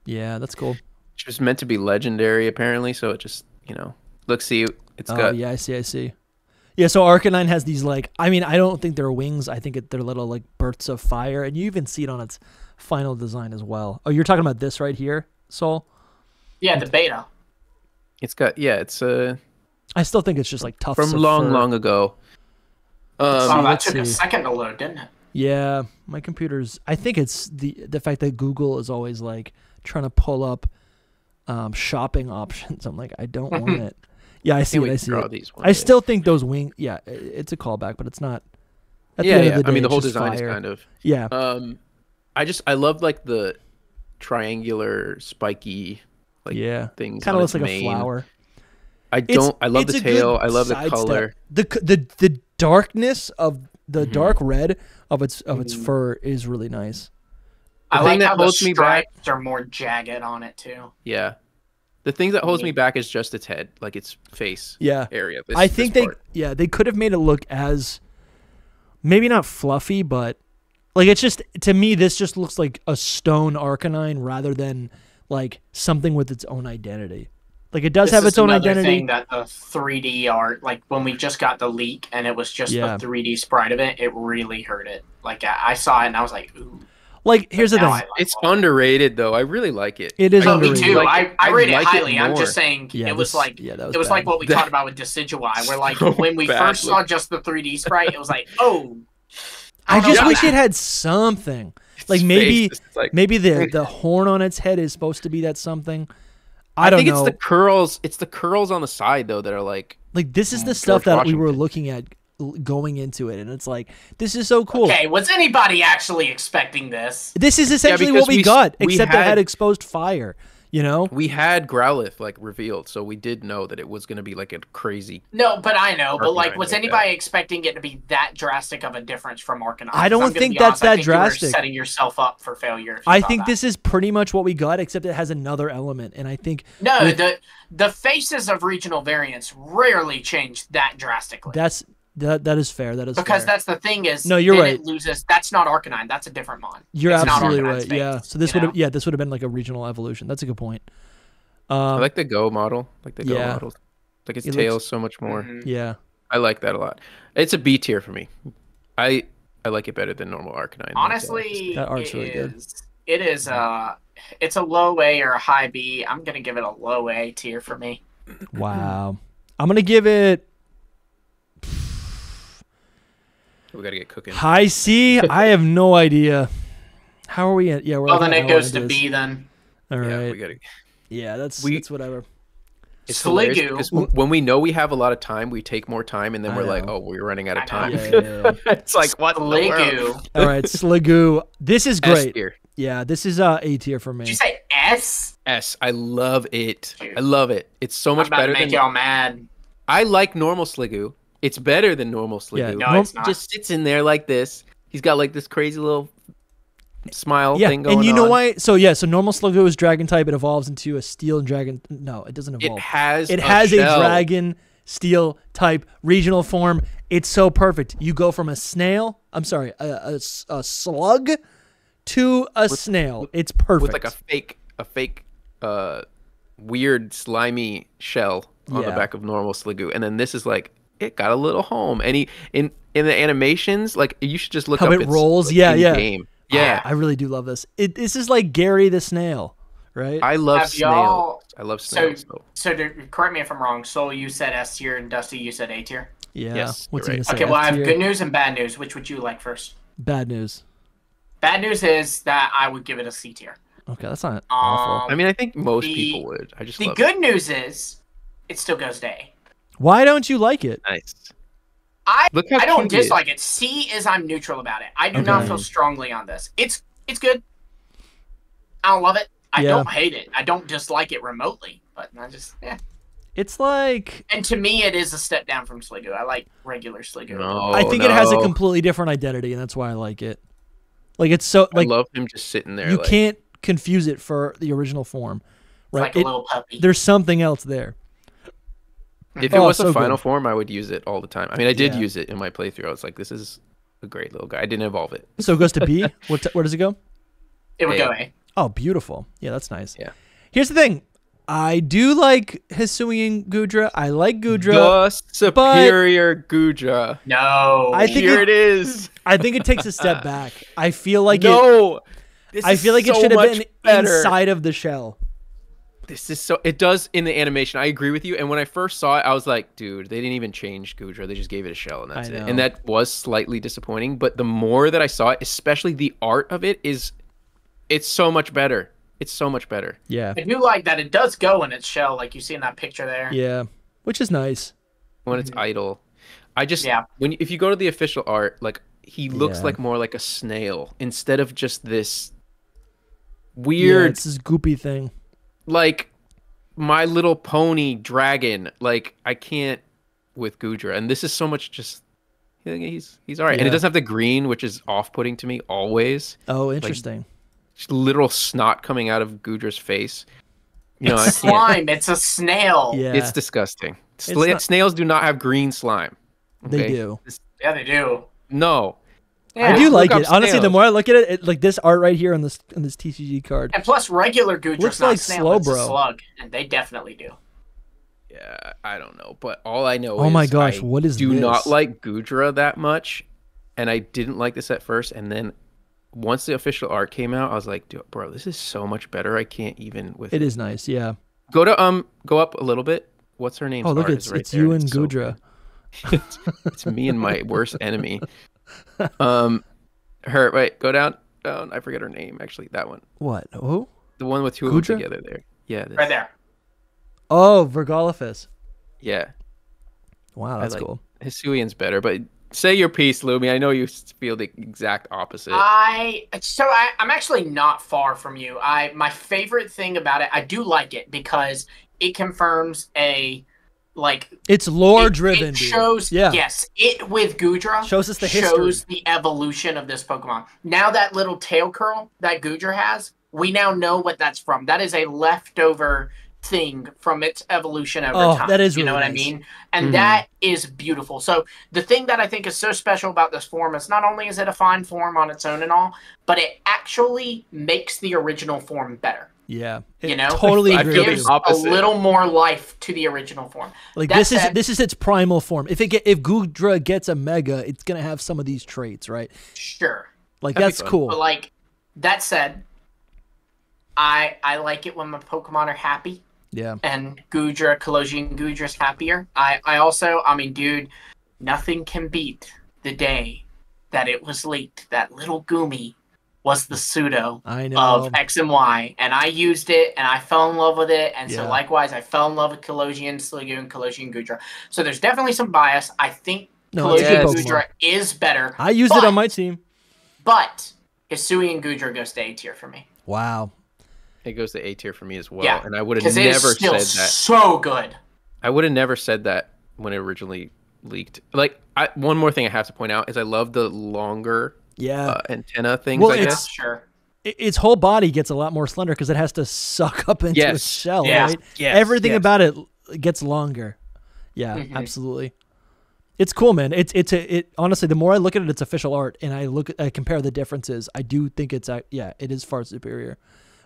Yeah, that's cool. It was meant to be legendary apparently, so it just look, see, it's got. Yeah, I see. Yeah, so Arcanine has these like, I mean, I don't think they're wings. I think they're little like bursts of fire, and you even see it on its final design as well. Oh, you're talking about this right here, Soul? Yeah, the beta. It's got it's I still think it's just like tough from long ago. That took a second to load, didn't it? Yeah, my computer's. I think it's the fact that Google is always like trying to pull up shopping options. I'm like, I don't want it. Yeah, I see it. I see it. I still think those wings. Yeah, it's a callback, but it's not. At the end of the day, I mean, the whole it's just design fire. is kind of. Yeah. I love like the triangular spiky things. Kind of looks like a flower. I love the tail. I love the color. The darkness of the dark red of its fur is really nice. I like how the stripes are more jagged on it too. Yeah. The thing that holds me back is just its head, like its face area. I think they could have made it look as maybe not fluffy, but like it's just, to me, this just looks like a stone Arcanine rather than like something with its own identity. Like it does have its own identity. Thing that the 3D art, like when we just got the leak and it was just the 3D sprite of it, it really hurt it. Like I saw it and I was like, ooh. Like here's the thing, it's underrated though. I really like it. It is underrated. Me too. Like I rate it highly. I'm just saying it was like it was like what we talked about with Decidueye, where like when we first saw just the 3D sprite, it was like, oh. I just wish it had something. Like maybe the horn on its head is supposed to be that something. I don't know. It's the curls. It's the curls on the side though that are like this is the stuff that we were looking at going into it, and it's like, this is so cool. Okay, was anybody actually expecting this? This is essentially what we got, except it had exposed fire. We had Growlithe like revealed, so we did know that it was going to be like a crazy. No, but I know, but like, was anybody expecting it to be that drastic of a difference from Arcanine? I don't think that's that drastic. You were setting yourself up for failure. I think this is pretty much what we got, except it has another element, and I think the faces of regional variants rarely change that drastically. That is fair. That is because fair. That's the thing is. No, you're right. It loses. That's not Arcanine. That's a different mon. You're absolutely right. Face, yeah. So this would have been like a regional evolution. That's a good point. I like the Go model. Like the Go model. Like its tail is so much more. Mm-hmm. Yeah. I like that a lot. It's a B tier for me. I like it better than normal Arcanine. Honestly, that art's really good. It is. It's a low A or a high B. I'm gonna give it a low A tier for me. Wow. I'm gonna give it. We gotta get cooking. High C? I have no idea. How are we at? Yeah, we're then it goes to B then. All right. Yeah, we gotta. Yeah, that's whatever. It's Sliggoo. When we know we have a lot of time, we take more time, and then we're like, "Oh, we're running out of time." Yeah. It's like what Sliggoo. All right, Sliggoo. This is great. S-tier. Yeah, this is A tier for me. Did you say S? S. I love it. Dude. I love it. It's so much better than. Make y'all mad. I like normal Sliggoo. It's better than normal Sliggoo. Yeah, no, it's not. Just sits in there like this. He's got like this crazy little smile thing going on. And you know why? So normal Sliggoo is dragon type. It evolves into a steel and dragon. No, it doesn't evolve. It has a dragon steel type regional form. It's so perfect. You go from a snail. I'm sorry, a slug to a snail. It's perfect. With like a fake, weird slimy shell on the back of normal Sliggoo, and then this is like it got a little home. And in the animations, like you should just look how up it rolls. Game. Yeah, I really do love this. This is like Gary the snail, right? I love snails. I love snails. So correct me if I'm wrong. Soul, you said S tier, and Dusty, you said A tier. Yeah. Yes, What's he gonna say? Okay, well, I have F-tier? good news and bad news. Which would you like first? Bad news. Bad news is that I would give it a C tier. Okay, that's not awful. I mean, I think most people would. The good news is it still goes to A. Why don't you like it? Nice. I don't dislike it. C is I'm neutral about it. I do not feel strongly on this. It's good. I don't love it. I don't hate it. I don't dislike it remotely. But I just It's like, and to me, it is a step down from Sliggoo. I like regular Sliggoo. I think it has a completely different identity, and that's why I like it. Like it's so like I love him just sitting there. You can't confuse it for the original form, right? Like a little puppy. There's something else there. If it was a final form, I would use it all the time. I mean, I did use it in my playthrough. I was like, this is a great little guy. I didn't evolve it. So it goes to B. Where does it go? It would go A. Oh, beautiful. Yeah, that's nice. Yeah. Here's the thing. I do like Hisuian Goodra. I like Goodra. The superior Goodra. No. Here it is. I think it takes a step back. I feel like it should have been inside of the shell. This is so. It does in the animation. I agree with you. And when I first saw it, I was like, dude, they didn't even change Goodra. They just gave it a shell, and that's it. And that was slightly disappointing. But the more that I saw it, especially the art of it, it's so much better. It's so much better. Yeah. I do like that it does go in its shell, like you see in that picture there. Yeah, which is nice. When it's idle. If you go to the official art, like he looks like more like a snail instead of just this weird. It's this goopy thing. Like My Little Pony dragon. Like I can't with Goodra, and this is so much just. He's all right, and it doesn't have the green, which is off-putting to me always. Oh, interesting. Like, just literal snot coming out of Goodra's face. It's slime. It's a snail. Yeah. It's disgusting. Snails do not have green slime. Okay? They do. Yeah, they do. No. Yeah. I do like it. Honestly, the more I look at it, like this art right here on this TCG card. And plus, regular Goodra's looks not like a snail, it's Slowbro. a slug, and they definitely do. Yeah, I don't know, but all I know is my gosh, what is do this? not like Goodra that much, and I didn't like this at first, and then once the official art came out, I was like, dude, bro, this is so much better. I can't even with it. Is nice, yeah. Go up a little bit. What's her name? Oh, look, it's you and Goodra. It's me and my worst enemy. Wait, go down. I forget her name. Actually, that one. What? Who? The one with two of them together there. Yeah, right there. Oh, Vergoliphus. Yeah. Wow, that's cool. Hisuian's better, but say your piece, Lumi. I know you feel the exact opposite. I'm actually not far from you. My favorite thing about it, I do like it because it confirms it's lore driven. It shows it with Goodra shows us the evolution of this Pokemon. Now that little tail curl that Goodra has, we now know what that's from. That is a leftover thing from its evolution over time. That is really what I mean? And that is beautiful. So the thing that I think is so special about this form is not only is it a fine form on its own and all, but it actually makes the original form better. Yeah, totally agree. It gives a little more life to the original form. Like this is its primal form. If Goodra gets a Mega, it's gonna have some of these traits, right? Sure. Like that's cool. But like that said, I like it when my Pokemon are happy. Yeah. And Qwilfish Goodra's happier. I mean, dude, nothing can beat the day that it was leaked that little Goomy was the pseudo of X and Y. And I used it, and I fell in love with it. And so likewise, I fell in love with Qwilfish, Sliggoo, and Qwilfish Goodra. So there's definitely some bias. I think Qwilfish Goodra is better. I used it on my team. But Hisuian Goodra goes to A tier for me. Wow. It goes to A tier for me as well. Yeah, and I would have never said that. So good. I would have never said that when it originally leaked. Like, one more thing I have to point out is I love the longer antenna things. Well, I guess. Sure. its whole body gets a lot more slender because it has to suck up into its shell, right? Yes. Everything about it gets longer. Yeah, absolutely. It's cool, man. It honestly, the more I look at its official art and I compare the differences, I do think it is far superior.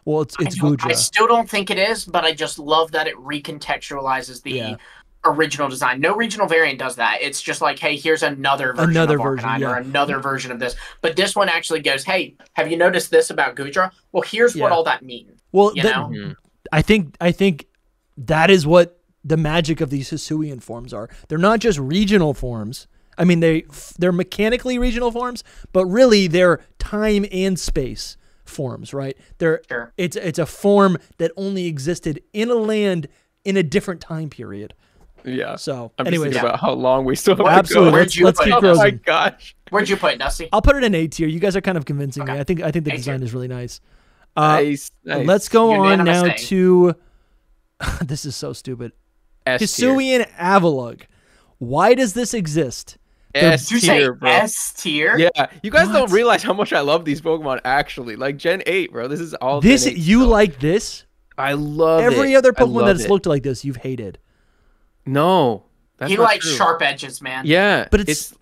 Well, it's Goodra. I still don't think it is, but I just love that it recontextualizes the original design. No regional variant does that. It's just like, hey, here's another version of Arcanine or another version of this. But this one actually goes, hey, have you noticed this about Goodra? Well, here's what all that means. Well, I think that is what the magic of these Hisuian forms are. They're not just regional forms. I mean, they're mechanically regional forms, but really they're time and space forms, right? It's a form that only existed in a land in a different time period. Yeah. So, I'm anyways, just thinking about how long we still have absolutely. Let's keep closing. Oh my gosh. Where'd you put it, Dusty? I'll put it in A tier. You guys are kind of convincing me. I think the design is really nice. Nice. Let's go on now to. This is so stupid. Hisuian Avalugg. Why does this exist? S tier, bro. S tier? Yeah, you guys don't realize how much I love these Pokemon. Actually, like Gen 8, bro. This is all. This Gen 8 you stuff. like this? I love every other Pokemon that has looked like this. You've hated. No, that's he not likes true. sharp edges, man. Yeah, but it's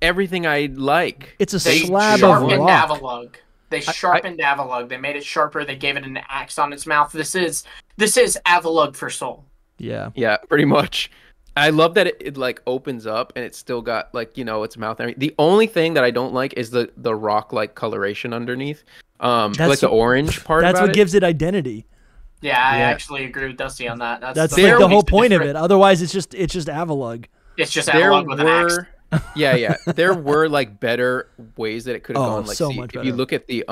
everything I like. It's a slab of rock. Avalugg. They sharpened Avalugg. They made it sharper. They gave it an axe on its mouth. This is Avalugg for Soul. Yeah. Yeah, pretty much. I love that it like opens up and it's still got like, you know, its mouth and everything. The only thing that I don't like is the rock like coloration underneath. Like the orange part. That's what gives it identity. Yeah, I actually agree with Dusty on that. That's like the whole point of it. Otherwise, it's just Avalugg. It's just Avalugg with an axe. Yeah. There were like better ways that it could have gone. Like, so much better. If you look at the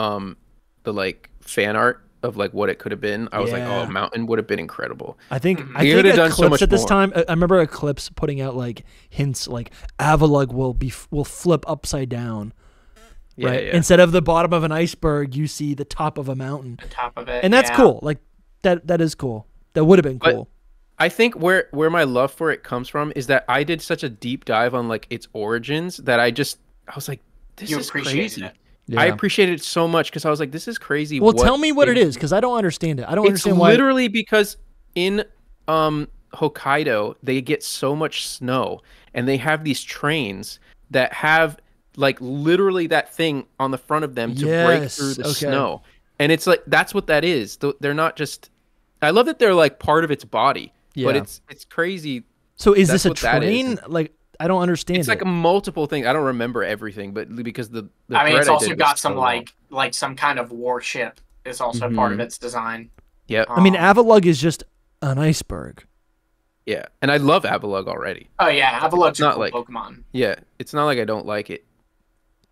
like fan art of like what it could have been, I was like, oh, Mountain would have been incredible. I think Eclipse at this time. I remember Eclipse putting out like hints like Avalugg will flip upside down. Right. Yeah. Instead of the bottom of an iceberg, you see the top of a mountain. The top of it. And that's cool. Like that is cool. That would have been cool. I think where my love for it comes from is that I did such a deep dive on like its origins that I was like, this is crazy. Yeah. I appreciated it so much because I was like, this is crazy. Well, tell me what it is because I don't understand it. I don't understand why. It's literally because in Hokkaido, they get so much snow and they have these trains that have like literally that thing on the front of them to break through the snow. And it's like, that's what that is. They're not just, I love that they're like part of its body, but it's crazy. So is this a train? Like, I don't understand. It's like a multiple thing. I don't remember everything, but because the I mean, it's also got some like some kind of warship is also part of its design. Yeah. I mean, Avalugg is just an iceberg. Yeah, and I love Avalugg already. Oh yeah, Avalugg's a cool Pokemon. Yeah, it's not like I don't like it.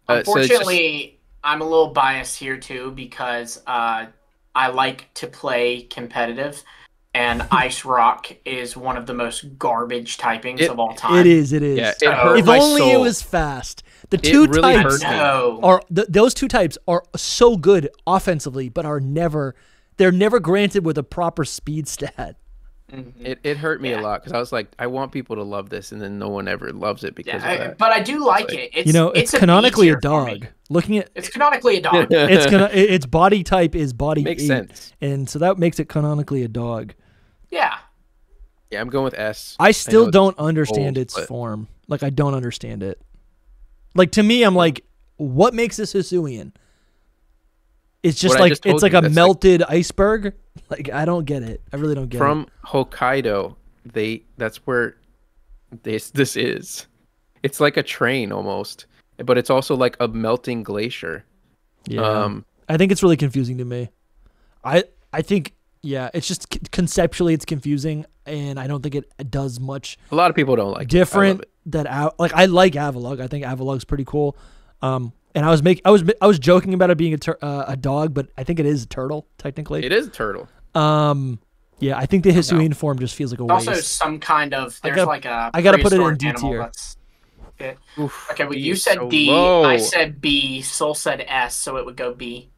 Unfortunately, I'm a little biased here too because I like to play competitive. And Ice Rock is one of the most garbage typings of all time. It is. Yeah, if only it was fast. The two types are those two types are so good offensively, but they're never granted with a proper speed stat. It hurt me a lot because I was like, I want people to love this, and then no one ever loves it because of that. But I do like it. It's canonically a dog. It's canonically a dog. Its body type is body. Makes sense, and so that makes it canonically a dog. Yeah. Yeah, I'm going with S. I still don't understand its form. Like, I don't understand it. Like, to me, I'm like, what makes this Hisuian? It's just like, it's like a melted iceberg. Like, I don't get it. I really don't get it. From Hokkaido, that's where this is. It's like a train almost, but it's also like a melting glacier. Yeah. I think it's really confusing to me. I think... Yeah, it's just conceptually it's confusing, and I don't think it does much. A lot of people don't like different it. I like Avalugg. I think Avalugg's pretty cool. And I was joking about it being a dog, but I think it is a turtle technically. It is a turtle. Yeah, I think the Hisuian form just feels like a waste. Also, some kind of I gotta put it in D tier. Okay, well you said D, low. I said B, Soul said S, so it would go B.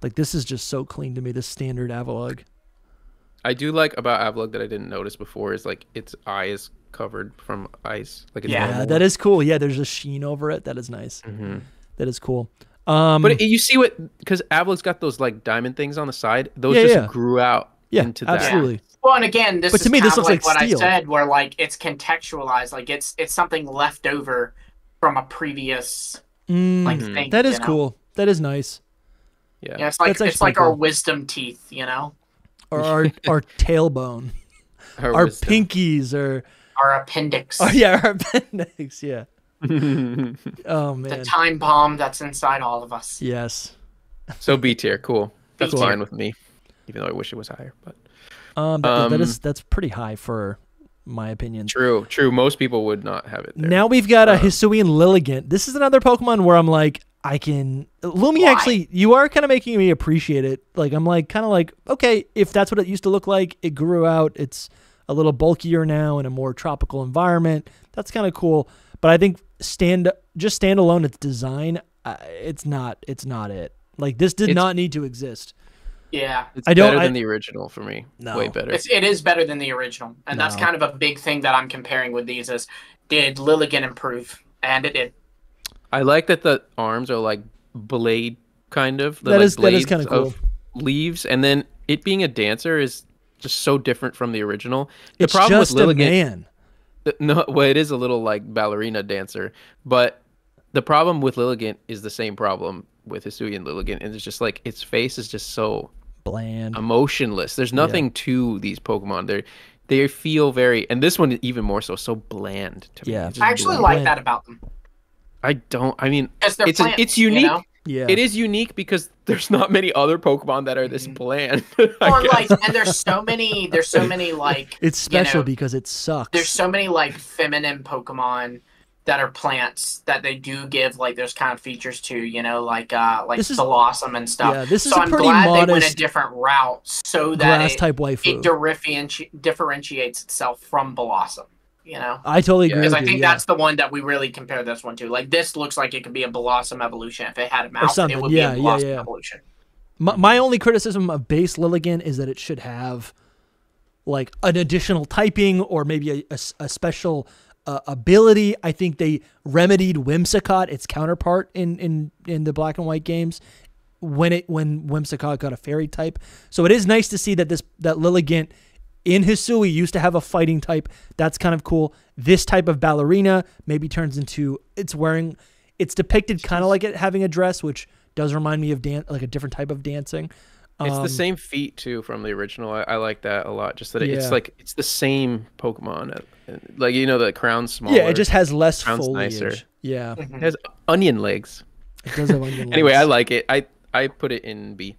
Like this is just so clean to me. This standard Avalugg. I do like about Avalugg that I didn't notice before is like its eye is covered from ice. Like that is cool. Yeah, there's a sheen over it. That is nice. Mm-hmm. That is cool. But you see what, because Avalugg's got those like diamond things on the side. Those grew out into that. Absolutely. Well, and again, this but to is me, kind this of looks like like what steel. I said, where like it's contextualized, like it's something left over from a previous like thing. That is cool. That is nice. Yeah, it's like our wisdom teeth, you know, or our tailbone, our pinkies, or our appendix. Oh yeah, our appendix. Yeah. Oh man, the time bomb that's inside all of us. Yes. So B tier, cool. That's fine with me, even though I wish it was higher. But that's pretty high for my opinion. True. Most people would not have it there. Now we've got a Hisuian Lilligant. This is another Pokemon where I'm like, Lumi, actually, you are kind of making me appreciate it. Like, I'm like, kind of like, okay, if that's what it used to look like, it grew out. It's a little bulkier now in a more tropical environment. That's kind of cool. But I think standalone, its design, it's not it. Like, this did not need to exist. Yeah, it's better than the original for me. No, way better. It is better than the original, and that's kind of a big thing that I'm comparing with these. Is did Lilligant improve? And it did. I like that the arms are like blade kind of. That is kind of cool. Leaves, and then it being a dancer is just so different from the original. The it's problem just with Lilligant, a man. It is a little like ballerina dancer, but the problem with Lilligant is the same problem with Hisuian Lilligant, and it's just like its face is just so bland, emotionless. There's nothing to these Pokemon. They feel very, and this one even more so bland to me. I actually like that about them. I don't. I mean, it's unique. You know? Yeah, it is unique because there's not many other Pokemon that are this bland. And there's so many like it's special because it sucks. There's so many like feminine Pokemon that are plants that they do give like those kind of features to, you know, like Blossom and stuff. Yeah, this is so a I'm pretty glad modest they went a different route so that it differentiates itself from Blossom. You know, I totally agree. Because I think that's the one that we really compare this one to. Like, this looks like it could be a Blossom evolution. If it had a mouth, it would be a Blossom evolution. My only criticism of base Lilligant is that it should have like an additional typing or maybe a special ability. I think they remedied Whimsicott, its counterpart in the Black and White games, when Whimsicott got a fairy type. So it is nice to see that that Lilligant in Hisui used to have a fighting type. That's kind of cool. This type of ballerina maybe turns into it's depicted kind of like it having a dress, which does remind me of like a different type of dancing. It's the same feet too from the original. I like that a lot. Just that it's the same Pokemon. Like, you know, the crown's smaller. Yeah, it just has less crown's foliage. Nicer. Yeah, it has onion legs. It does have onion legs. Anyway, I like it. I put it in B.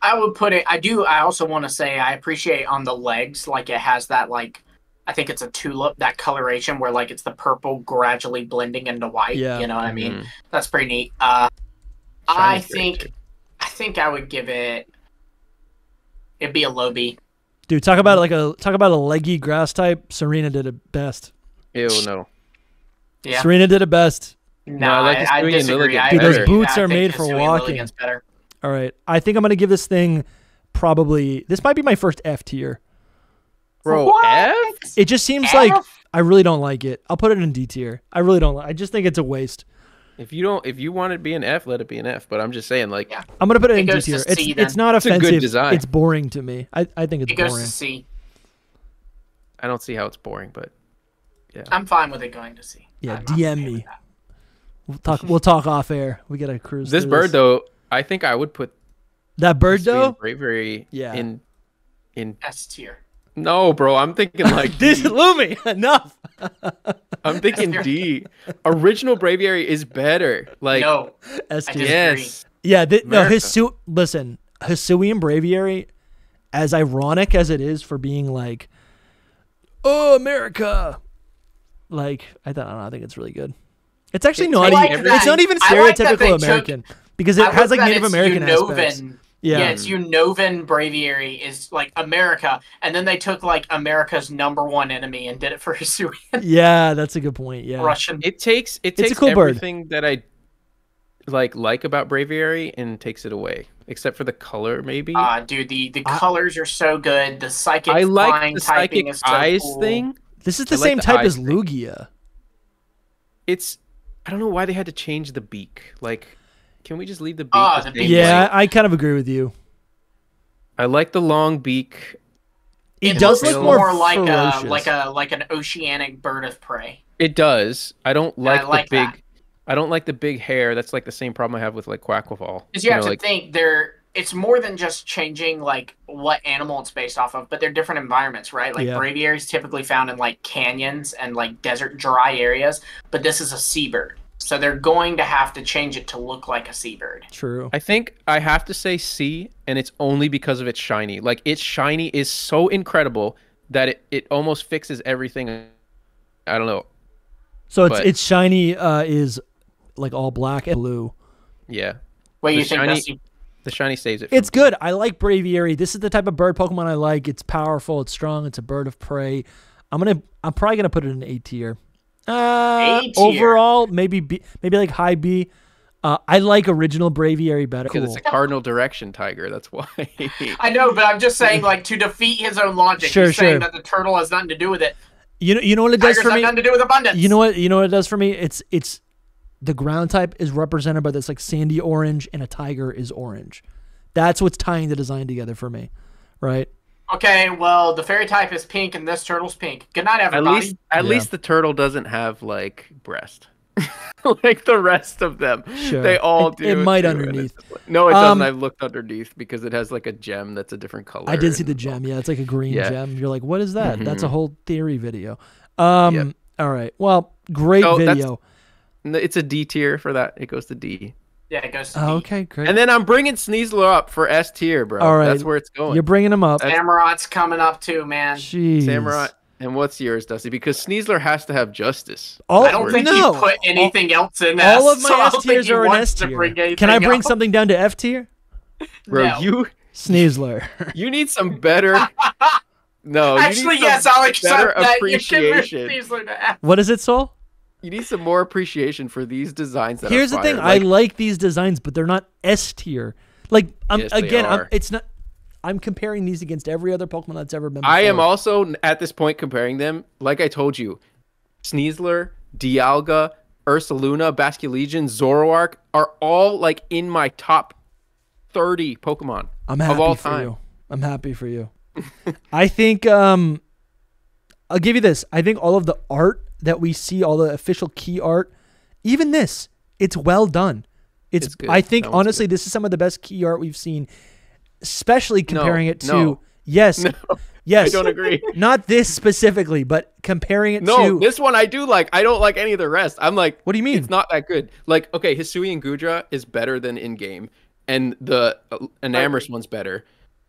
I would put it. I also want to say I appreciate on the legs, like it has that, like, I think it's a tulip, that coloration where like it's the purple gradually blending into white. Yeah. You know what I mean? That's pretty neat. I think I would give it'd be a low B. Dude, talk about a leggy grass type. Serena did it best. Ew, no. Yeah. Serena did it best. No, I disagree. Dude, those boots are made for walking. Better. All right, I think I'm gonna give this thing probably. This might be my first F tier. Bro, what? F? It just seems like I really don't like it. I'll put it in D tier. I really don't. I just think it's a waste. If you want it to be an F, let it be an F. But I'm just saying, like, I'm gonna put it in D tier. It's not offensive. It's a good design. It's boring to me. I think it's boring. It goes to C. I don't see how it's boring, but yeah, I'm fine with it going to C. Yeah, DM me. We'll talk off air. We gotta cruise. This bird though, I think I would put that bird though. Braviary in S tier. No, bro, I'm thinking like this Lumi. Enough. I'm thinking D. Original Braviary is better. Like no, S tier. Yes. Yeah. Listen, Hisuian Braviary, as ironic as it is for being like, oh, America. Like I don't know. I think it's really good. It's actually not. It's not even stereotypical American because it has like Native American aspects. Yeah, it's Unnovan Braviary is like America, and then they took like America's #1 enemy and did it for Hisuian. Yeah, that's a good point. Yeah, Russian. It takes a cool everything that I like about Braviary and takes it away, except for the color, maybe. Dude, the colors are so good. The psychic I like flying the typing psychic is so eyes cool. thing. This is the same type as Lugia. I don't know why they had to change the beak. Like, Can we just leave the beak? The beak. Yeah, I kind of agree with you. I like the long beak. It does look more like ferocious. an oceanic bird of prey. It does. I don't like the big. That. I don't like the big hair. That's like the same problem I have with like Qwilfish. Because you have to think it's more than just changing like what animal it's based off of, but they're different environments, right? Like Braviary is typically found in like canyons and like desert dry areas, but this is a seabird. So they're going to have to change it to look like a seabird. True. I think I have to say C, and it's only because of its shiny. Like, its shiny is so incredible that it almost fixes everything. I don't know. So its shiny is like all black and blue. Yeah. What do you think, Dusty? The shiny saves it. It's good. I like Braviary. This is the type of bird Pokemon I like. It's powerful. It's strong. It's a bird of prey. I'm probably gonna put it in A tier. Overall, maybe B, maybe like high B. I like original Braviary better. Because it's a cardinal direction tiger. That's why. I know, but I'm just saying, like, to defeat his own logic, he's saying that the turtle has nothing to do with it. You know what it does for me? Tigers have nothing to do with abundance. You know what it does for me? It's the ground type is represented by this like sandy orange, and a tiger is orange. That's what's tying the design together for me, right? Okay, well, the fairy type is pink, and this turtle's pink. Good night, everybody. At least the turtle doesn't have like breast, like the rest of them. Sure. They all do. It might underneath. No, it doesn't. I've looked underneath because it has like a gem that's a different color. I did see the gem. Yeah, it's like a green gem. You're like, what is that? Mm-hmm. That's a whole theory video. All right. Well, great video. It's a D tier for that. It goes to D. Yeah, it goes to D. Okay, great. And then I'm bringing Sneasler up for S tier, bro. All right. That's where it's going. You're bringing him up. Samurot's coming up too, man. Jeez. Samurott. And what's yours, Dusty? Because Sneasler has to have justice. I don't think you put anything else in S. All of my S tiers are in S tier. Can I bring something down to F tier? Bro, Sneasler. You need some better... No, actually, yes, I'll accept that. Appreciation. What is it, Soul? You need some more appreciation for these designs. Here's the thing: I like these designs, but they're not S tier. Like, it's not. I'm comparing these against every other Pokemon that's ever been before. I am also at this point comparing them. Like I told you, Sneasler, Dialga, Ursaluna, Basculegion, Zoroark are all like in my top 30 Pokemon of all time. I'm happy for you. I think I'll give you this. I think all of the art that we see, all the official key art, even this, it's well done. It's good. I think honestly, this is some of the best key art we've seen, especially comparing it to yes. I don't agree. Not this specifically, but comparing it to... No, this one I do like. I don't like any of the rest. I'm like... What do you mean? It's not that good. Like, okay, Hisui and Goodra is better than in-game, and the Enamorus one's better.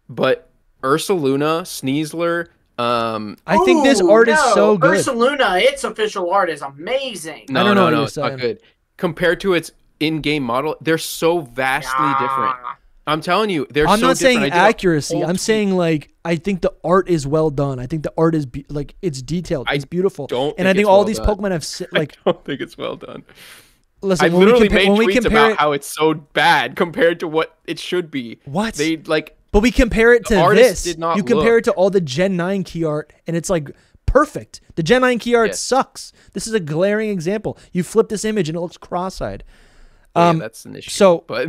But Ursaluna, Sneasler... I think this art is so good. Ursaluna, its official art is amazing. No, it's not good. Compared to its in-game model, they're so vastly different. I'm telling you, they're so different. I'm not saying accuracy. I'm saying, like, I think the art is well done. I think the art is, like, it's detailed. It's beautiful. And I think all these Pokemon have, like... I don't think it's well done. Listen, I literally made tweets about how it's so bad compared to what it should be. What? They, like... But we compare it to this. You compare it to all the Gen 9 key art, and it's, like, perfect. The Gen 9 key art sucks. This is a glaring example. You flip this image, and it looks cross-eyed. Yeah, that's an issue. But...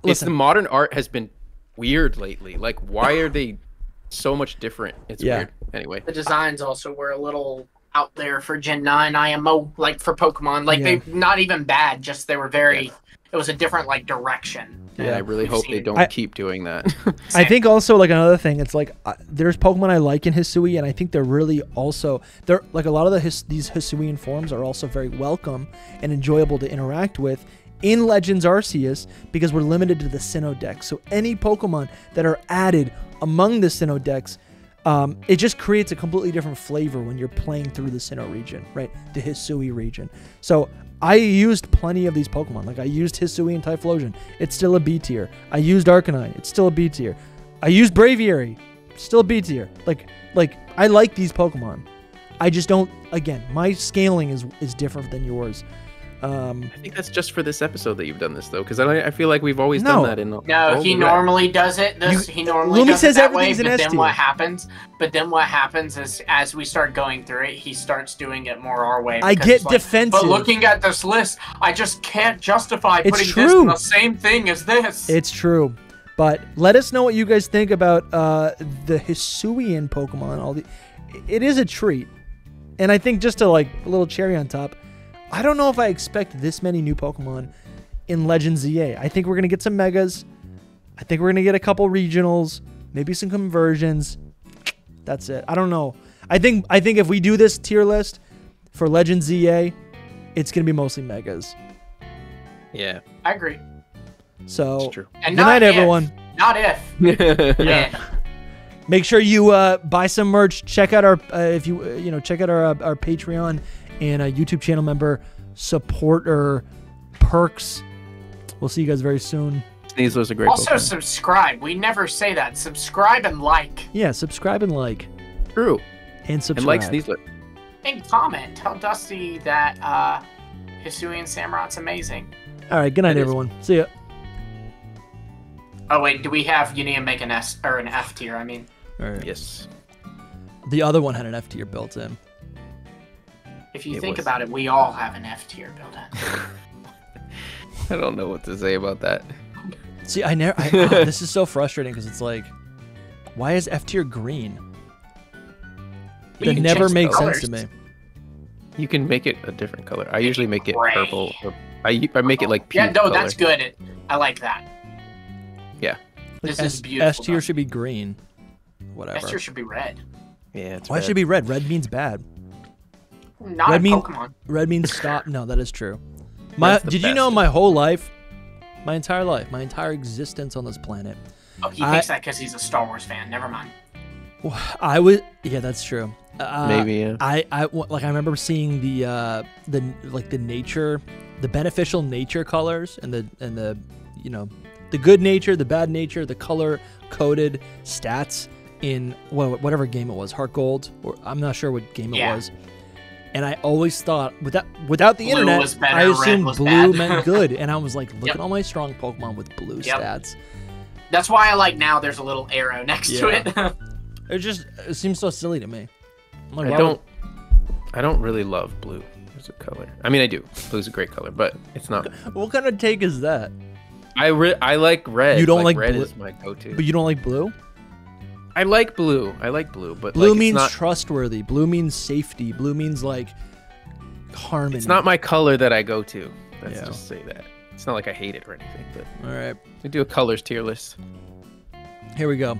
Listen, the modern art has been weird lately. Like, why are they so much different? It's weird. Anyway, the designs also were a little out there for Gen 9 IMO, like for Pokemon. Like they not even bad, just they were very. It was a different like direction. Yeah, I really hope they don't keep doing that. I think also like another thing, it's like there's Pokemon I like in Hisui, and I think they're really also like a lot of these Hisuian forms are also very welcome and enjoyable to interact with in Legends Arceus, because we're limited to the Sinnoh Dex. So any Pokemon that are added among the Sinnoh Dex, it just creates a completely different flavor when you're playing through the Sinnoh region, right? The Hisui region. So I used plenty of these Pokemon. Like I used Hisui and Typhlosion. It's still a B tier. I used Arcanine. It's still a B tier. I used Braviary. Still a B tier. Like I like these Pokemon. I just don't, again, my scaling is different than yours. I think that's just for this episode that you've done this though, because I feel like we've always No. done that in. No, he normally does it. He normally Lumi does says it that way. everything's an But S then tier. what happens? But then what happens is, as we start going through it, he starts doing it more our way. I because get it's like, defensive. But looking at this list, I just can't justify It's putting this true. in the same thing as this. It's true. But let us know what you guys think about the Hisuian Pokemon. It is a treat. And I think just a little cherry on top, I don't know if I expect this many new Pokemon in Legends ZA. I think we're going to get some Megas. I think we're going to get a couple regionals, maybe some conversions. That's it. I don't know. I think if we do this tier list for Legends ZA, it's going to be mostly Megas. Yeah, I agree. So, that's true. And good night, everyone. Not if. Yeah. Make sure you buy some merch. Check out our check out our Patreon and a YouTube channel member supporter perks. We'll see you guys very soon. Sneasler's a great Also, Pokemon. subscribe. We never say that. Subscribe and like. Yeah, subscribe and like. True. And subscribe. And like Sneasler. And comment. Tell Dusty that Hisuian Samurot's amazing. All right, good night, It is. everyone. See ya. Oh wait, do we have? You need to make an S or an F tier. I mean, All right. Yes. The other one had an F tier built in. if you It think was- about it, we all have an F tier built in. I don't know what to say about that. See, this is so frustrating because it's like, why is F tier green? You That can never change the makes sense to colors. me. You can make it a different color. I usually make it Gray. purple. Or I make it like Yeah, puke no, color. that's good. I like that. Yeah. This Like is beautiful. S tier though. should be green. Whatever. S tier should be red. Yeah. It's Why bad. should it be red? Red means bad. Not Red in mean- Pokemon. Red means stop. No, that is true. Red's the Did you know best. my whole life, my entire existence on this planet, Oh, he thinks that because he's a Star Wars fan. Never mind. I was. Yeah, that's true. Maybe, yeah. I remember seeing the nature, the beneficial nature colors and the the good nature, the bad nature, the color coded stats in whatever game it was, Heart Gold, or I'm not sure what game it Yeah. was. And I always thought without the Blue internet, was better, I red assumed was blue bad. meant good, and I was like, look Yep. at all my strong Pokemon with blue Yep. stats. That's why I like now. There's a little arrow next to Yeah. it. It seems so silly to me. I'm like, I why would- don't really love blue as a color. I mean, I do. Blue's a great color, but it's not. What kind of take is that? I like red. You don't like red blue? is my go-to. But you don't like blue? I like blue, but Blue like, means it's not, trustworthy. Blue means safety. Blue means like harmony. it's not my color that I go to. Let's Yeah. just say that. It's not like I hate it or anything, but All right, we do a colors tier list. here we go.